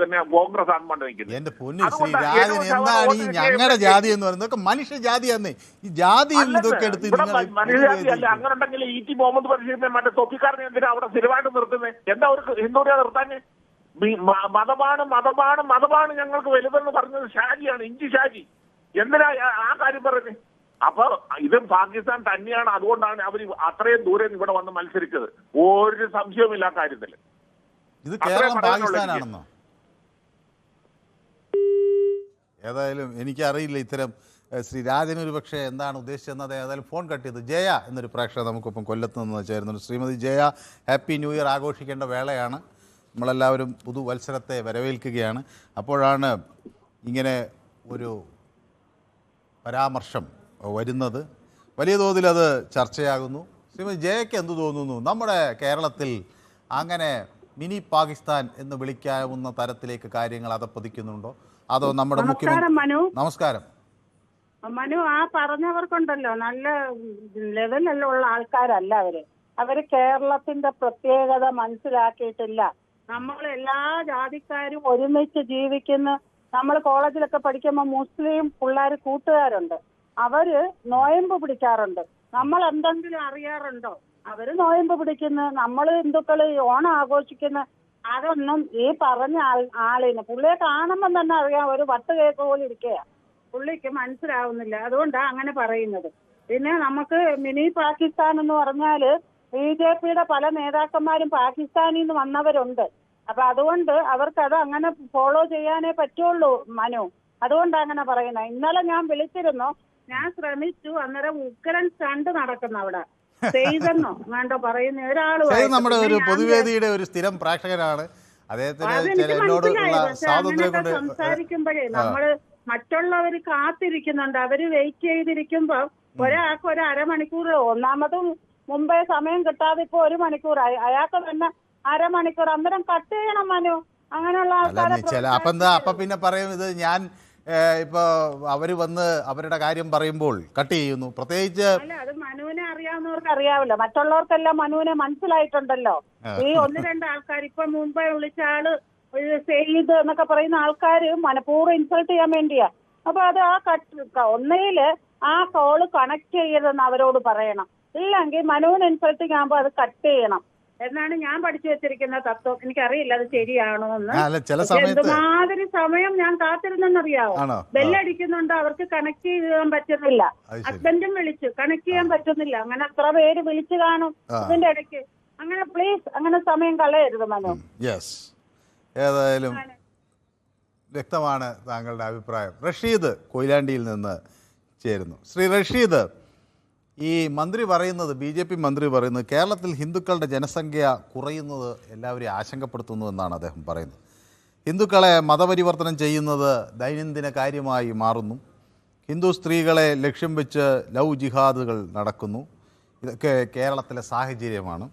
പിന്നെ കോൺഗ്രസ് ആണ് നിൽക്കുന്നത്. എന്റെ പൊന്നു ശ്രീരാജൻ, എന്താണ് ഈ ഞങ്ങളുടെ ജാതി എന്ന് പറയുന്നത്? മനുഷ്യ ജാതിയാന്നേ. ഈ ജാതിയും ഇതൊക്കെ എടുത്ത് മനുഷ്യജാതി അല്ല. അങ്ങനെ ഉണ്ടെങ്കിൽ ET മുഹമ്മദ് ബഷീറിനെ മറ്റേ തൊപ്പിക്കാരനെ എന്തിനാ അവിടെ സ്ഥിരമായിട്ട് നിർത്തുന്നത്? എന്താ അവർക്ക് ഹിന്ദുവിനെ നിർത്താൻ? മതമാണ് ഞങ്ങൾക്ക് വലുതെന്ന് പറഞ്ഞത് ഷാജിയാണ്, ഇഞ്ചി ഷാജി. എന്തിനാ ആ കാര്യം പറഞ്ഞത്? അപ്പൊ ഇത് പാകിസ്ഥാൻ തന്നെയാണ്. അതുകൊണ്ടാണ് അവർ അത്രയും ദൂരം ഇവിടെ വന്ന് മത്സരിച്ചത്. ഒരു സംശയവുമില്ല ആ കാര്യത്തിൽ. ഇത് കേരളം പാകിസ്ഥാനാണെന്നോ? ഏതായാലും എനിക്കറിയില്ല ഇത്തരം. ശ്രീ രാജൻ ഒരു പക്ഷേ എന്താണ് ഉദ്ദേശിച്ചെന്നത് ഏതായാലും ഫോൺ കട്ട് ചെയ്ത്. ജയ എന്നൊരു പ്രേക്ഷക നമുക്കിപ്പം കൊല്ലത്ത് നിന്ന് ചേരുന്നുണ്ട്. Shrimati Jaya, happy new year ആഘോഷിക്കേണ്ട വേളയാണ്. നമ്മളെല്ലാവരും പുതുവത്സരത്തെ വരവേൽക്കുകയാണ്. അപ്പോഴാണ് ഇങ്ങനെ ഒരു പരാമർശം വരുന്നത്. വലിയ തോതിൽ അത് ചർച്ചയാകുന്നു. ശ്രീമതി ജയയ്ക്ക് എന്ത് തോന്നുന്നു? നമ്മുടെ കേരളത്തിൽ അങ്ങനെ മിനി പാകിസ്ഥാൻ എന്ന് വിളിക്കാവുന്ന തരത്തിലേക്ക് കാര്യങ്ങൾ അതപ്പതിക്കുന്നുണ്ടോ? അതോ നമ്മുടെ മുഖ്യമന്ത്രി? നമസ്കാരം മനു. ആ പറഞ്ഞവർക്കുണ്ടല്ലോ നല്ല ലെവലിലുള്ള ആൾക്കാരല്ല അവര് കേരളത്തിന്റെ പ്രത്യേകത മനസ്സിലാക്കിയിട്ടില്ല. നമ്മൾ എല്ലാ ജാതിക്കാരും ഒരുമിച്ച് ജീവിക്കുന്ന, നമ്മൾ കോളേജിലൊക്കെ പഠിക്കുമ്പോൾ മുസ്ലിം പിള്ളേർ കൂട്ടുകാരുണ്ട്, അവര് നോയമ്പ് പിടിക്കാറുണ്ട്. നമ്മൾ എന്തെങ്കിലും അറിയാറുണ്ടോ? അവര് നോയമ്പ് പിടിക്കുന്നു, നമ്മൾ ഹിന്ദുക്കള് ഓണം ആഘോഷിക്കുന്നു. അതൊന്നും ഈ പറഞ്ഞ ആളിന് പുള്ളിയെ കാണുമ്പോൾ തന്നെ അറിയാം, ഒരു വട്ട് കേക്ക് പോലെ ഇരിക്കുക, പുള്ളിക്ക് മനസ്സിലാവുന്നില്ല. അതുകൊണ്ടാണ് അങ്ങനെ പറയുന്നത്. പിന്നെ നമുക്ക് മിനി പാകിസ്ഥാൻ എന്ന് പറഞ്ഞാല് BJPയുടെ പല നേതാക്കന്മാരും പാകിസ്ഥാനിൽ നിന്ന് വന്നവരുണ്ട്. അപ്പൊ അതുകൊണ്ട് അവർക്ക് അത് അങ്ങനെ ഫോളോ ചെയ്യാനേ പറ്റുള്ളൂ മനു. അതുകൊണ്ടാണ് അങ്ങനെ പറയുന്നത്. ഇന്നലെ ഞാൻ വിളിച്ചിരുന്നു, ഞാൻ ശ്രമിച്ചു. അന്നേരം ഉഗ്രൻ സ്റ്റണ്ട് നടക്കുന്ന അവിടെ ചെയ്തെന്നോ വേണ്ടോ പറയുന്ന ഒരാള് നമ്മുടെ ഒരു പൊതുവേദിയുടെ ഒരു സ്ഥിരം പ്രേക്ഷകനാണ്. സംസാരിക്കുമ്പോഴേ നമ്മള് മറ്റുള്ളവർ കാത്തിരിക്കുന്നുണ്ട്. അവര് വെയിറ്റ് ചെയ്തിരിക്കുമ്പോ ഒരാൾക്ക് ഒരു അരമണിക്കൂർ, ഒന്നാമതും മുമ്പേ സമയം കിട്ടാതെ ഇപ്പൊ 1 മണിക്കൂറായി, അയാൾക്ക് തന്നെ അരമണിക്കൂർ. അന്നേരം കട്ട് ചെയ്യണം മനു. അങ്ങനെയുള്ള ആൾക്കാരെ അപ്പൊ പിന്നെ പറയും ഇത് ഞാൻ ഇപ്പൊ അവര് വന്ന് അവരുടെ കാര്യം പറയുമ്പോൾ കട്ട് ചെയ്യുന്നു. പ്രത്യേകിച്ച് അല്ല, അത് മനുവിനെ അറിയാവുന്നവർക്ക് അറിയാവില്ല, മറ്റുള്ളവർക്കെല്ലാം മനുവിനെ മനസ്സിലായിട്ടുണ്ടല്ലോ. ഈ 1-2 ആൾക്കാർ ഇപ്പൊ മുമ്പേ വിളിച്ച ആള് സെയ്ത് എന്നൊക്കെ പറയുന്ന ആൾക്കാര് മനഃപൂർവ്വം ഇൻസൾട്ട് ചെയ്യാൻ വേണ്ടിയാ. അപ്പൊ അത് ഒന്നേല് ആ കോള് കണക്ട് ചെയ്യരുതെന്ന് അവരോട് പറയണം. ഇല്ലെങ്കിൽ മനുവിന് ഇൻസൾട്ടിങ് ആകുമ്പോ അത് കട്ട് ചെയ്യണം എന്നാണ് ഞാൻ പഠിച്ചു വെച്ചിരിക്കുന്ന തത്വം. എനിക്കറിയില്ല അത് ശരിയാണോ എന്ന്. എന്തുമാതിരി സമയം ഞാൻ കാത്തിരുന്നെന്നറിയാവോ? ബെല്ലടിക്കുന്നുണ്ട്, അവർക്ക് കണക്ട് ചെയ്യാൻ പറ്റുന്നില്ല. ഹസ്ബൻഡും വിളിച്ചു, കണക്ട് ചെയ്യാൻ പറ്റുന്നില്ല. അങ്ങനെ എത്ര പേര് വിളിച്ചു കാണും ഇതിന്റെ ഇടയ്ക്ക്. അങ്ങനെ പ്ലീസ് അങ്ങനെ സമയം കളയരുത് മനു. ഏതായാലും വ്യക്തമാണ് താങ്കളുടെ അഭിപ്രായം. റഷീദ് കൊയിലാണ്ടിയിൽ നിന്ന് ചേരുന്നു. ശ്രീ റഷീദ്, ഈ മന്ത്രി പറയുന്നത്, BJP മന്ത്രി പറയുന്നത് കേരളത്തിൽ ഹിന്ദുക്കളുടെ ജനസംഖ്യ കുറയുന്നത് എല്ലാവരെയും ആശങ്കപ്പെടുത്തുന്നു എന്നാണ് അദ്ദേഹം പറയുന്നത്. ഹിന്ദുക്കളെ മതപരിവർത്തനം ചെയ്യുന്നത് ദൈനംദിന കാര്യമായി മാറുന്നു. ഹിന്ദു സ്ത്രീകളെ ലക്ഷ്യം വെച്ച് ലവ് ജിഹാദുകൾ നടക്കുന്നു. ഇതൊക്കെ കേരളത്തിലെ സാഹചര്യമാണ്.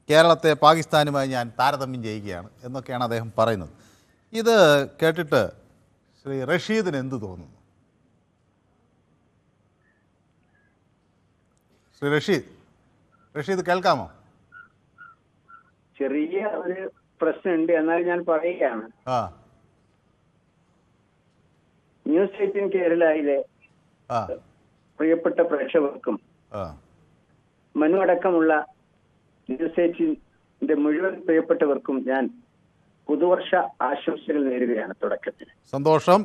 കേരളത്തെ പാകിസ്ഥാനുമായി ഞാൻ താരതമ്യം ചെയ്യുകയാണ് എന്നൊക്കെയാണ് അദ്ദേഹം പറയുന്നത്. ഇത് കേട്ടിട്ട് ശ്രീ റഷീദിന് എന്ത് തോന്നുന്നു? ശ്രീ റഷീദ് കേൾക്കാമോ? ചെറിയ ഒരു പ്രശ്നമുണ്ട്, എന്നാൽ ഞാൻ പറയുകയാണ്. ന്യൂസ് 18 കേരളയിലെ പ്രിയപ്പെട്ട പ്രേക്ഷകർക്കും മനു അടക്കമുള്ള ന്യൂസ് 18 മുഴുവൻ പ്രിയപ്പെട്ടവർക്കും ഞാൻ പുതുവർഷ ആശംസകൾ നേരുകയാണ് തുടക്കത്തിൽ. സന്തോഷം.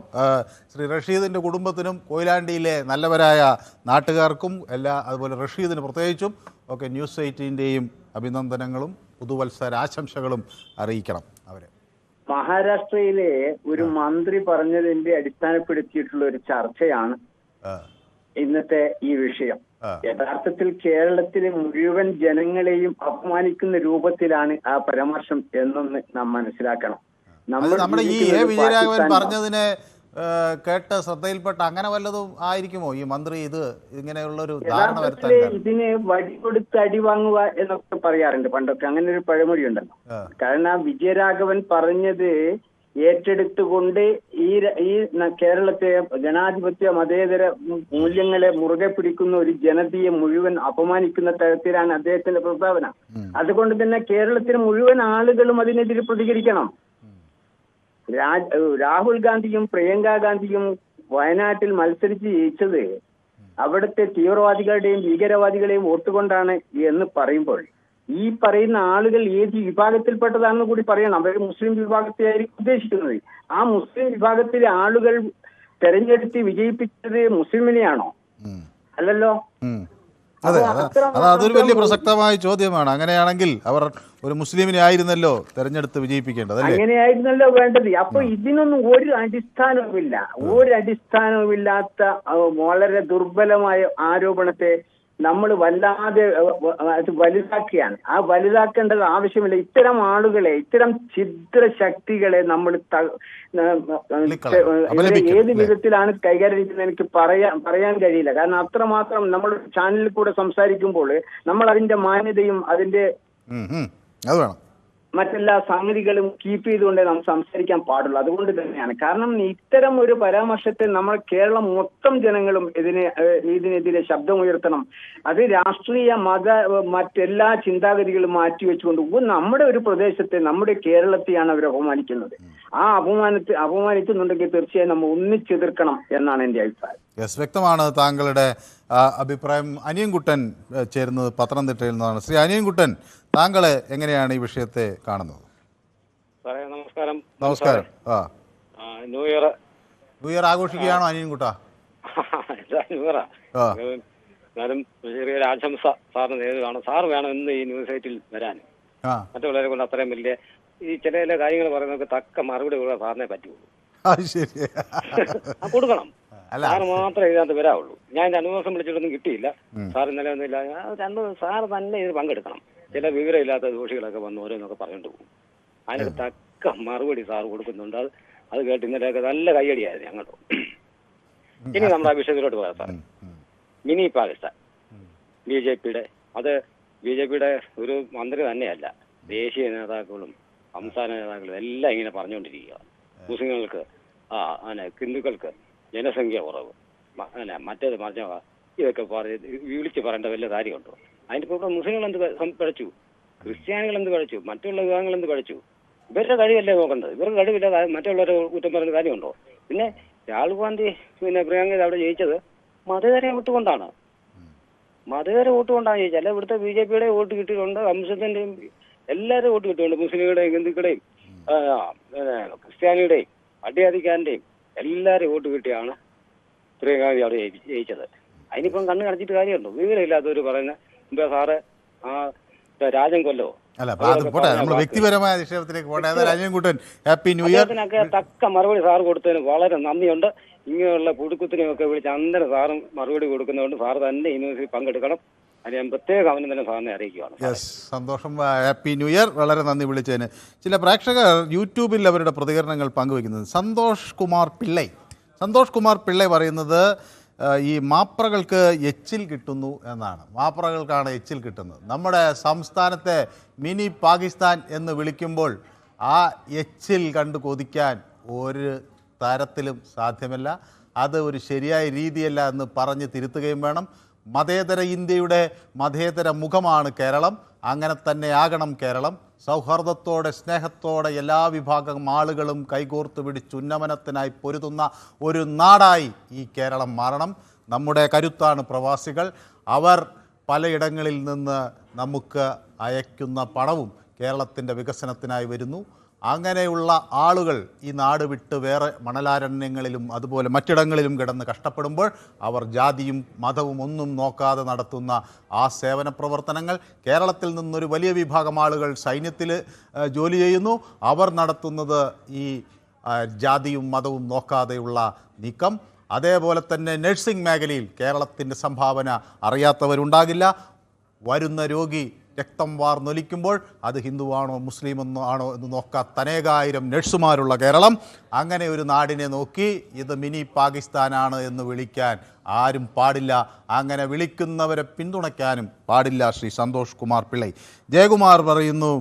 ശ്രീ റഷീദിൻ്റെ കുടുംബത്തിനും കൊയിലാണ്ടിയിലെ നല്ലവരായ നാട്ടുകാർക്കും അതുപോലെ റഷീദിന് പ്രത്യേകിച്ചും ഒക്കെ ന്യൂസ് 18ൻ്റെയും അഭിനന്ദനങ്ങളും പുതുവത്സരാശംസകളും അറിയിക്കണം അവരെ. മഹാരാഷ്ട്രയിലെ ഒരു മന്ത്രി പറഞ്ഞതിന്റെ അടിസ്ഥാനപ്പെടുത്തിയിട്ടുള്ള ഒരു ചർച്ചയാണ് ഇന്നത്തെ ഈ വിഷയം. യഥാർത്ഥത്തിൽ കേരളത്തിലെ മുഴുവൻ ജനങ്ങളെയും അപമാനിക്കുന്ന രൂപത്തിലാണ് ആ പരാമർശം എന്നൊന്ന് നാം മനസ്സിലാക്കണം. നമ്മുടെ ഈ വിജയരാഘവൻ പറഞ്ഞതിനെ കേട്ട് ശ്രദ്ധയിൽപ്പെട്ട അങ്ങനെ വല്ലതും ആയിരിക്കുമോ ഈ മന്ത്രി ഇത് ഇങ്ങനെയുള്ളൊരു ധാരണ വരുത്താൻ? ഇതിന് വടി കൊടുത്ത് അടി വാങ്ങുക എന്നൊക്കെ പറയാറുണ്ട് പണ്ടൊക്കെ, അങ്ങനെ ഒരു പഴമൊഴി ഉണ്ടല്ലോ. കാരണം വിജയരാഘവൻ പറഞ്ഞത് ഏറ്റെടുത്തുകൊണ്ട് ഈ കേരളത്തെ ജനാധിപത്യ മതേതര മൂല്യങ്ങളെ മുറുകെ പിടിക്കുന്ന ഒരു ജനതയെ മുഴുവൻ അപമാനിക്കുന്ന തരത്തിലാണ് അദ്ദേഹത്തിന്റെ പ്രസ്താവന. അതുകൊണ്ട് തന്നെ കേരളത്തിലെ മുഴുവൻ ആളുകളും അതിനെതിരെ പ്രതികരിക്കണം. രാഹുൽ ഗാന്ധിയും പ്രിയങ്ക ഗാന്ധിയും വയനാട്ടിൽ മത്സരിച്ച് ജയിച്ചത് അവിടുത്തെ തീവ്രവാദികളുടെയും ഭീകരവാദികളെയും വോട്ടുകൊണ്ടാണ് എന്ന് പറയുമ്പോൾ ഈ പറയുന്ന ആളുകൾ ഏത് വിഭാഗത്തിൽപ്പെട്ടതാണെന്ന് കൂടി പറയണം. അവർ മുസ്ലിം വിഭാഗത്തെയായിരിക്കും ഉദ്ദേശിക്കുന്നത്. ആ മുസ്ലിം വിഭാഗത്തിലെ ആളുകൾ തെരഞ്ഞെടുത്ത് വിജയിപ്പിച്ചത് മുസ്ലിമിനെയാണോ? അല്ലല്ലോ. അതെ, അതൊരു വലിയ പ്രസക്തമായ ചോദ്യമാണ്. അങ്ങനെയാണെങ്കിൽ അവർ ഒരു മുസ്ലിമിനെ ആയിരുന്നല്ലോ തെരഞ്ഞെടുത്ത് വിജയിപ്പിക്കേണ്ടത്. അങ്ങനെയായിരുന്നല്ലോ വേണ്ടത്. അപ്പൊ ഇതിനൊന്നും ഒരു അടിസ്ഥാനവുമില്ല. ഒരു അടിസ്ഥാനവുമില്ലാത്ത വളരെ ദുർബലമായ ആരോപണത്തെ നമ്മൾ വല്ലാതെ അത് വലുതാക്കുകയാണ്. ആ വലുതാക്കേണ്ടത് ആവശ്യമില്ല. ഇത്തരം ആളുകളെ, ഇത്തരം ഛിദ്രശക്തികളെ നമ്മൾ ഏത് വിധത്തിലാണ് കൈകാര്യം ചെയ്യുന്നത് എനിക്ക് പറയാൻ കഴിയില്ല. കാരണം അത്രമാത്രം നമ്മൾ ചാനലിൽ കൂടെ സംസാരിക്കുമ്പോൾ നമ്മൾ അതിന്റെ മാന്യതയും അതിന്റെ മറ്റെല്ലാ സംഗതികളും കീപ്പ് ചെയ്തുകൊണ്ടേ നാം സംസാരിക്കാൻ പാടുള്ളൂ. അതുകൊണ്ട് തന്നെയാണ്. കാരണം ഇത്തരം ഒരു പരാമർശത്തെ നമ്മൾ കേരളം മൊത്തം ജനങ്ങളും ഇതിനെതിരെ ശബ്ദമുയർത്തണം. അത് രാഷ്ട്രീയ മറ്റെല്ലാ ചിന്താഗതികളും മാറ്റിവെച്ചുകൊണ്ട് നമ്മുടെ ഒരു പ്രദേശത്തെ, നമ്മുടെ കേരളത്തെയാണ് അവർ അപമാനിക്കുന്നത്. ആ അപമാനിക്കുന്നുണ്ടെങ്കിൽ തീർച്ചയായും നമ്മൾ ഒന്നിച്ചെതിർക്കണം എന്നാണ് എൻ്റെ അഭിപ്രായം. യെസ്, വ്യക്തമാണ് താങ്കളുടെ അഭിപ്രായം. അനിയൻകുട്ടൻ ചേരുന്നത് പത്തനംതിട്ടയിൽ നിന്നാണ്. ശ്രീ അനിയൻകുട്ടൻ, താങ്കൾ എങ്ങനെയാണ് ഈ വിഷയത്തെ കാണുന്നത്? നമസ്കാരം. നമസ്കാരം. ന്യൂ ഇയർ ആഘോഷിക്കുകയാണോ അനിയൻകുട്ട? ന്യൂ ഇയറാ. എന്നാലും ചെറിയൊരു ആശംസ സാറിന് നേരിടുകയാണ്. സാർ വേണം ഇന്ന് ഈ ന്യൂസ് സൈറ്റിൽ വരാൻ. മറ്റുള്ളവരെ കൊണ്ട് അത്രയും വലിയ ഈ ചില കാര്യങ്ങൾ പറയുന്നവർക്ക് തക്ക മറുപടി കൊടുക്കാൻ സാറിനെ പറ്റുള്ളൂ. കൊടുക്കണം. സാറ് മാത്രമേ ഇതിനകത്ത് വരാവുള്ളൂ. ഞാൻ 2 ദിവസം വിളിച്ചിട്ടൊന്നും കിട്ടിയില്ല. സാർ ഇന്നലെ ഒന്നുമില്ല. 2 സാർ തന്നെ ഇതിൽ പങ്കെടുക്കണം. ചില വിവരമില്ലാത്ത ദോഷികളൊക്കെ വന്ന് ഓരോന്നൊക്കെ പറഞ്ഞിട്ട് പോകും. അതിനൊക്കെ തക്ക മറുപടി സാർ കൊടുക്കുന്നുണ്ട്. അത് കേട്ട് ഇന്നലെയൊക്കെ നല്ല കയ്യടിയായിരുന്നു ഞങ്ങൾ. ഇനി നമ്മുടെ ആ വിഷയത്തിലോട്ട് പോകാം സാർ. മിനി പാകിസ്ഥാൻ BJPയുടെ, അത് BJPയുടെ ഒരു മന്ത്രി തന്നെയല്ല, ദേശീയ നേതാക്കളും സംസ്ഥാന നേതാക്കളും എല്ലാം ഇങ്ങനെ പറഞ്ഞുകൊണ്ടിരിക്കുക. മുസ്ലിങ്ങൾക്ക് ഹിന്ദുക്കൾക്ക് ജനസംഖ്യ കുറവ്, മറ്റേത് മറിഞ്ഞ ഇതൊക്കെ വിളിച്ച് പറയേണ്ട വല്ല കാര്യമുണ്ടോ? അതിൻ്റെ ഇപ്പോൾ മുസ്ലിങ്ങൾ എന്ത് പഠിച്ചു, ക്രിസ്ത്യാനികൾ എന്ത് പഠിച്ചു, മറ്റുള്ള വിഭാഗങ്ങൾ എന്ത് പഠിച്ചു? ഇവരുടെ കഴിവല്ലേ നോക്കേണ്ടത്. ഇവർക്ക് കഴിവില്ല മറ്റുള്ളവരെ കുറ്റം പറയുന്ന കാര്യമുണ്ടോ? പിന്നെ രാഹുൽ ഗാന്ധി പ്രിയങ്ക അവിടെ ജയിച്ചത് മതേതര വോട്ട് കൊണ്ടാണ്. മതേതര വോട്ട് കൊണ്ടാണ് ജയിച്ചത്. അല്ല ഇവിടുത്തെ BJPയുടെ വോട്ട് കിട്ടിയിട്ടുണ്ട്, കമ്മ്യൂണിസ്റ്റിന്റെയും എല്ലാവരും വോട്ട് കിട്ടിയിട്ടുണ്ട്. മുസ്ലിങ്ങളുടെയും ഹിന്ദുക്കളുടെയും ക്രിസ്ത്യാനിയുടെയും അടിയാധികാരന്റെയും എല്ലാവരും വോട്ട് കിട്ടിയാണ് പ്രിയങ്ക ഗാന്ധി അവിടെ ജയിച്ചത്. അതിനിപ്പം കണ്ണ് കടച്ചിട്ട് കാര്യമുണ്ടോ? വിവരമില്ലാത്തവർ പറയുന്ന മുമ്പേ സാറ് രാജൻ കൊല്ലോ വ്യക്തിപരമായ വിഷയത്തിലേക്ക് ഹാപ്പി ന്യൂ ഇയർ തക്ക മറുപടി സാർ കൊടുത്തതിന് വളരെ നന്ദിയുണ്ട്. ഇങ്ങനെയുള്ള പുടുക്കുത്തിനെയൊക്കെ വിളിച്ച് അന്നേരം സാറും മറുപടി കൊടുക്കുന്നതുകൊണ്ട് സാർ തന്നെ യൂണിവേഴ്സിറ്റി പങ്കെടുക്കണം. അത് ഞാൻ പ്രത്യേക അഭിനന്ദനം സാറിനെ അറിയിക്കുകയാണ്. യെസ്, സന്തോഷം. Happy new year. വളരെ നന്ദി വിളിച്ചതിന്. ചില പ്രേക്ഷകർ യൂട്യൂബിൽ അവരുടെ പ്രതികരണങ്ങൾ പങ്കുവയ്ക്കുന്നത്. സന്തോഷ് കുമാർ പിള്ളை പറയുന്നത് ഈ മാപ്രകൾക്ക് എച്ചിൽ കിട്ടുന്നു എന്നാണ്. മാപ്രകൾക്കാണ് എച്ചിൽ കിട്ടുന്നത്. നമ്മുടെ സംസ്ഥാനത്തെ മിനി പാകിസ്ഥാൻ എന്ന് വിളിക്കുമ്പോൾ ആ എച്ചിൽ കണ്ടു കൊതിക്കാൻ ഒരു തരത്തിലും സാധ്യമല്ല. അത് ഒരു ശരിയായ രീതിയല്ല എന്ന് പറഞ്ഞ് തിരുത്തുകയും വേണം. മതേതര ഇന്ത്യയുടെ മതേതര മുഖമാണ് കേരളം. അങ്ങനെ തന്നെ ആകണം കേരളം. സൗഹാർദ്ദത്തോടെ സ്നേഹത്തോടെ എല്ലാ വിഭാഗം ആളുകളും കൈകോർത്ത് പിടിച്ച് ഉന്നമനത്തിനായി പൊരുതുന്ന ഒരു നാടായി ഈ കേരളം മാറണം. നമ്മുടെ കരുത്താണ് പ്രവാസികൾ. അവർ പലയിടങ്ങളിൽ നിന്ന് നമുക്ക് അയക്കുന്ന പണവും കേരളത്തിൻ്റെ വികസനത്തിനായി വരുന്നു. അങ്ങനെയുള്ള ആളുകൾ ഈ നാട് വിട്ട് വേറെ മണലാരണ്യങ്ങളിലും അതുപോലെ മറ്റിടങ്ങളിലും കിടന്ന് കഷ്ടപ്പെടുമ്പോൾ അവർ ജാതിയും മതവും ഒന്നും നോക്കാതെ നടത്തുന്ന ആ സേവന പ്രവർത്തനങ്ങൾ, കേരളത്തിൽ നിന്നൊരു വലിയ വിഭാഗം ആളുകൾ സൈന്യത്തിൽ ജോലി ചെയ്യുന്നു. അവർ നടത്തുന്നത് ഈ ജാതിയും മതവും നോക്കാതെയുള്ള നീക്കം. അതേപോലെ തന്നെ നഴ്സിംഗ് മേഖലയിൽ കേരളത്തിൻ്റെ സംഭാവന അറിയാത്തവരുണ്ടാകില്ല. വരുന്ന രോഗി രക്തം വാർന്നൊലിക്കുമ്പോൾ അത് ഹിന്ദുവാണോ മുസ്ലിമെന്നോ ആണോ എന്ന് നോക്കാത്ത അനേകായിരം നഴ്സുമാരുള്ള കേരളം. അങ്ങനെ ഒരു നാടിനെ നോക്കി ഇത് മിനി പാകിസ്ഥാനാണ് എന്ന് വിളിക്കാൻ ആരും പാടില്ല. അങ്ങനെ വിളിക്കുന്നവരെ പിന്തുണയ്ക്കാനും പാടില്ല. ശ്രീ സന്തോഷ് കുമാർ പിള്ളை. ജയകുമാർ പറയുന്നു,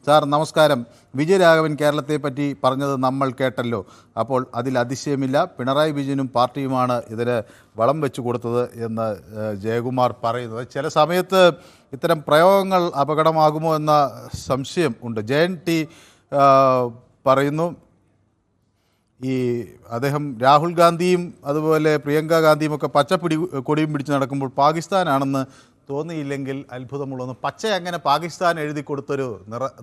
സാർ നമസ്കാരം. വിജയരാഘവൻ കേരളത്തെ പറ്റി പറഞ്ഞത് നമ്മൾ കേട്ടല്ലോ. അപ്പോൾ അതിൽ അതിശയമില്ല. പിണറായി വിജയനും പാർട്ടിയുമാണ് ഇതിന് വളം വെച്ച് കൊടുത്തത് എന്ന് ജയകുമാർ പറയുന്നത്. ചില സമയത്ത് ഇത്തരം പ്രയോഗങ്ങൾ അപകടമാകുമോ എന്ന സംശയം ഉണ്ട്. ജയൻ ടി പറയുന്നു, ഈ അദ്ദേഹം രാഹുൽ ഗാന്ധിയും അതുപോലെ പ്രിയങ്ക ഗാന്ധിയും ഒക്കെ കൊടിയും പിടിച്ച് നടക്കുമ്പോൾ പാകിസ്ഥാനാണെന്ന് തോന്നിയില്ലെങ്കിൽ അത്ഭുതമുള്ളൂ. പച്ച അങ്ങനെ പാകിസ്ഥാൻ എഴുതി കൊടുത്തൊരു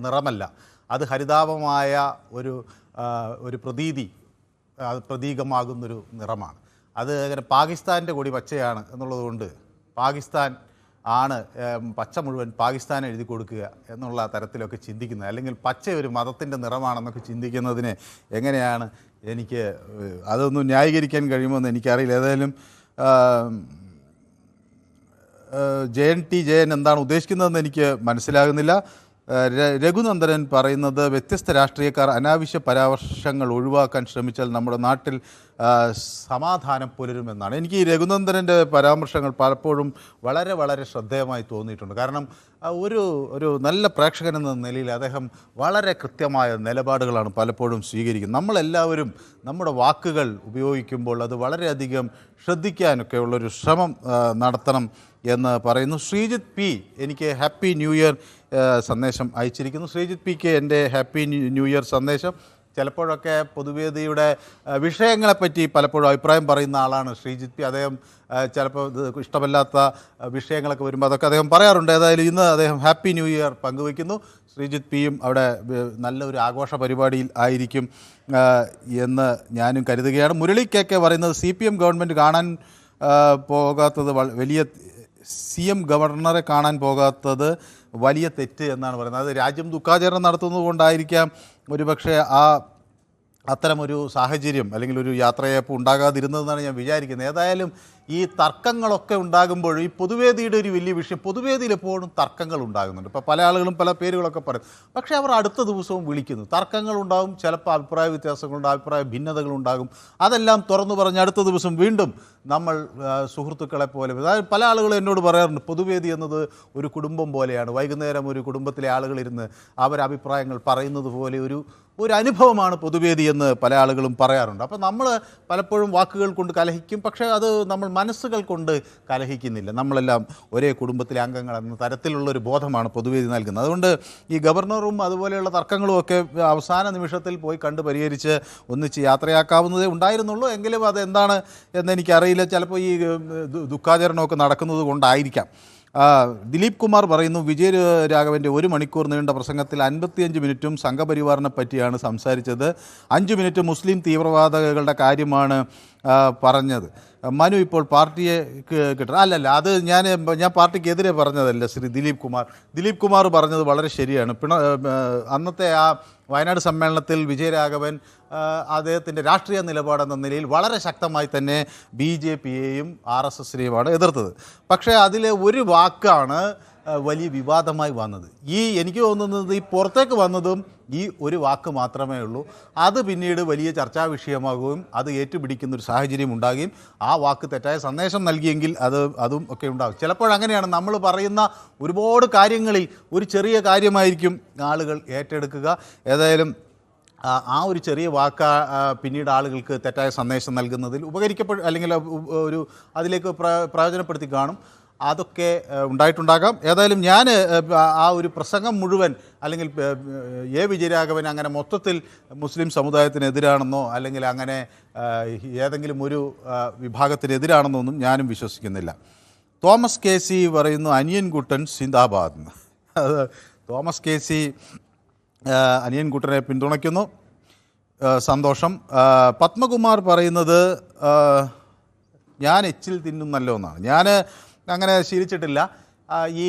നിറമല്ല. അത് ഹരിതാപമായ ഒരു പ്രതീകമാകുന്നൊരു നിറമാണ്. അത് അങ്ങനെ പാകിസ്ഥാൻ്റെ കൊടി പച്ചയാണ് എന്നുള്ളതുകൊണ്ട് പാകിസ്ഥാൻ ആണ് പച്ച മുഴുവൻ പാകിസ്ഥാൻ എഴുതി കൊടുക്കുക എന്നുള്ള തരത്തിലൊക്കെ ചിന്തിക്കുന്നത്, അല്ലെങ്കിൽ പച്ച ഒരു മതത്തിൻ്റെ നിറമാണെന്നൊക്കെ ചിന്തിക്കുന്നതിന് എങ്ങനെയാണ് എനിക്ക് അതൊന്നും ന്യായീകരിക്കാൻ കഴിയുമോ എന്ന് എനിക്കറിയില്ല. ഏതായാലും ജയൻ ടി ജയൻ എന്താണ് ഉദ്ദേശിക്കുന്നതെന്ന് എനിക്ക് മനസ്സിലാകുന്നില്ല. രഘുനന്ദനൻ പറയുന്നത് വ്യത്യസ്ത രാഷ്ട്രീയക്കാർ അനാവശ്യ പരാമർശങ്ങൾ ഒഴിവാക്കാൻ ശ്രമിച്ചാൽ നമ്മുടെ നാട്ടിൽ സമാധാനം പുലരുമെന്നാണ്. എനിക്ക് ഈ രഘുനന്ദനൻ്റെ പരാമർശങ്ങൾ പലപ്പോഴും വളരെ വളരെ ശ്രദ്ധേയമായി തോന്നിയിട്ടുണ്ട്. കാരണം ഒരു നല്ല പ്രേക്ഷകൻ എന്ന നിലയിൽ അദ്ദേഹം വളരെ കൃത്യമായ നിലപാടുകളാണ് പലപ്പോഴും സ്വീകരിക്കുന്നത്. നമ്മളെല്ലാവരും നമ്മുടെ വാക്കുകൾ ഉപയോഗിക്കുമ്പോൾ അത് വളരെയധികം ശ്രദ്ധിക്കാനൊക്കെ ഉള്ളൊരു ശ്രമം നടത്തണം എന്ന് പറയുന്നു. ശ്രീജിത്ത് പി എനിക്ക് ഹാപ്പി ന്യൂ ഇയർ സന്ദേശം അയച്ചിരിക്കുന്നു. ശ്രീജിത്ത് പിക്ക് എൻ്റെ ഹാപ്പി ന്യൂ ഇയർ സന്ദേശം. ചിലപ്പോഴൊക്കെ പൊതുവേദിയുടെ വിഷയങ്ങളെപ്പറ്റി പലപ്പോഴും അഭിപ്രായം പറയുന്ന ആളാണ് ശ്രീജിത്ത് പി. അദ്ദേഹം ചിലപ്പോൾ ഇഷ്ടമല്ലാത്ത വിഷയങ്ങളൊക്കെ വരുമ്പോൾ അതൊക്കെ അദ്ദേഹം പറയാറുണ്ട്. ഏതായാലും ഇന്ന് അദ്ദേഹം ഹാപ്പി ന്യൂ ഇയർ പങ്കുവയ്ക്കുന്നു. ശ്രീജിത്ത് പിയും അവിടെ നല്ലൊരു ആഘോഷ പരിപാടിയിൽ ആയിരിക്കും എന്ന് ഞാനും കരുതുകയാണ്. മുരളി കെ പറയുന്നത് CPM ഗവൺമെൻറ് കാണാൻ പോകാത്തത് വലിയ CM ഗവർണറെ കാണാൻ പോകാത്തത് വലിയ തെറ്റ് എന്നാണ് പറയുന്നത്. അത് രാജ്യം ദുഃഖാചരണം നടത്തുന്നത് കൊണ്ടായിരിക്കാം ഒരുപക്ഷെ അത്തരമൊരു സാഹചര്യം അല്ലെങ്കിൽ ഒരു യാത്രയയപ്പ് ഉണ്ടാകാതിരുന്നതെന്നാണ് ഞാൻ വിചാരിക്കുന്നത്. ഏതായാലും ഈ തർക്കങ്ങളൊക്കെ ഉണ്ടാകുമ്പോൾ ഈ പൊതുവേദിയുടെ ഒരു വലിയ വിഷയം, പൊതുവേദിയിൽ എപ്പോഴും തർക്കങ്ങൾ ഉണ്ടാകുന്നുണ്ട്. ഇപ്പോൾ പല ആളുകളും പല പേരുകളൊക്കെ പറയും. പക്ഷേ അവർ അടുത്ത ദിവസവും വിളിക്കുന്നു. തർക്കങ്ങളുണ്ടാകും, ചിലപ്പോൾ അഭിപ്രായ വ്യത്യാസങ്ങളുണ്ടാകും, അഭിപ്രായ ഭിന്നതകളുണ്ടാകും. അതെല്ലാം തുറന്നു പറഞ്ഞ് അടുത്ത ദിവസം വീണ്ടും നമ്മൾ സുഹൃത്തുക്കളെ പോലെ, അതായത് പല ആളുകളും എന്നോട് പറയാറുണ്ട് പൊതുവേദി എന്നത് ഒരു കുടുംബം പോലെയാണ്. വൈകുന്നേരം ഒരു കുടുംബത്തിലെ ആളുകളിരുന്ന് അവരഭിപ്രായങ്ങൾ പറയുന്നത് പോലെ ഒരു അനുഭവമാണ് പൊതുവേദി എന്ന് പല ആളുകളും പറയാറുണ്ട്. അപ്പോൾ നമ്മൾ പലപ്പോഴും വാക്കുകൾ കൊണ്ട് കലഹിക്കും, പക്ഷേ അത് നമ്മൾ മനസ്സുകൾ കൊണ്ട് കലഹിക്കുന്നില്ല. നമ്മളെല്ലാം ഒരേ കുടുംബത്തിലെ അംഗങ്ങൾ എന്ന തരത്തിലുള്ളൊരു ബോധമാണ് പൊതുവേദി നൽകുന്നത്. അതുകൊണ്ട് ഈ ഗവർണറും അതുപോലെയുള്ള തർക്കങ്ങളും ഒക്കെ അവസാന നിമിഷത്തിൽ പോയി കണ്ട് പരിഹരിച്ച് ഒന്നിച്ച് യാത്രയാക്കാവുന്നതേ ഉണ്ടായിരുന്നുള്ളൂ. എങ്കിലും അതെന്താണ് എന്നെനിക്കറിയില്ല. ചിലപ്പോൾ ഈ ദുഃഖാചരണമൊക്കെ നടക്കുന്നത് കൊണ്ടായിരിക്കാം. ദിലീപ് കുമാർ പറയുന്നു വിജയരാഘവൻ്റെ 1 മണിക്കൂർ നീണ്ട പ്രസംഗത്തിൽ 55 മിനിറ്റും സംഘപരിവാറിനെ പറ്റിയാണ് സംസാരിച്ചത്. 5 മിനിറ്റ് മുസ്ലിം തീവ്രവാദികളുടെ കാര്യമാണ് പറഞ്ഞത്. മനു ഇപ്പോൾ പാർട്ടിയെ കിട്ടണം. അല്ലല്ല, അത് ഞാൻ പാർട്ടിക്കെതിരെ പറഞ്ഞതല്ല. ശ്രീ ദിലീപ് കുമാർ പറഞ്ഞത് വളരെ ശരിയാണ്. അന്നത്തെ ആ വയനാട് സമ്മേളനത്തിൽ വിജയരാഘവൻ അദ്ദേഹത്തിൻ്റെ രാഷ്ട്രീയ നിലപാടെന്ന നിലയിൽ വളരെ ശക്തമായി തന്നെ BJPയെയും RSSനെയുമാണ് എതിർത്തത്. പക്ഷേ അതിലെ ഒരു വാക്കാണ് വലിയ വിവാദമായി വന്നത്. എനിക്ക് തോന്നുന്നത് ഈ പുറത്തേക്ക് വന്നതും ഈ ഒരു വാക്ക് മാത്രമേ ഉള്ളൂ. അത് പിന്നീട് വലിയ ചർച്ചാ വിഷയമാകുകയും അത് ഏറ്റുപിടിക്കുന്നൊരു സാഹചര്യം ഉണ്ടാകുകയും ആ വാക്ക് തെറ്റായ സന്ദേശം നൽകിയെങ്കിൽ അതും ഒക്കെ ഉണ്ടാകും. ചിലപ്പോഴങ്ങനെയാണ് നമ്മൾ പറയുന്ന ഒരുപാട് കാര്യങ്ങളിൽ ഒരു ചെറിയ കാര്യമായിരിക്കും ആളുകൾ ഏറ്റെടുക്കുക. ഏതായാലും ആ ഒരു ചെറിയ വാക്ക് പിന്നീട് ആളുകൾക്ക് തെറ്റായ സന്ദേശം നൽകുന്നതിൽ അല്ലെങ്കിൽ അതിലേക്ക് പ്രയോജനപ്പെടുത്തി കാണും. അതൊക്കെ ഉണ്ടായിട്ടുണ്ടാകാം. ഏതായാലും ഞാൻ ആ ഒരു പ്രസംഗം മുഴുവൻ അല്ലെങ്കിൽ വിജയരാഘവൻ അങ്ങനെ മൊത്തത്തിൽ മുസ്ലിം സമുദായത്തിനെതിരാണെന്നോ അല്ലെങ്കിൽ അങ്ങനെ ഏതെങ്കിലും ഒരു വിഭാഗത്തിനെതിരാണെന്നോ ഒന്നും ഞാനും വിശ്വസിക്കുന്നില്ല. തോമസ് KC പറയുന്നു അനിയൻകുട്ടൻ സിന്ദാബാദ് എന്ന്. തോമസ് KC അനിയൻകുട്ടനെ പിന്തുണയ്ക്കുന്നു. സന്തോഷം. പത്മകുമാർ പറയുന്നത് ഞാൻ എച്ചിൽ തിന്നുന്നല്ലോ എന്നാണ്. ഞാൻ അങ്ങനെ ശീലിച്ചിട്ടില്ല. ഈ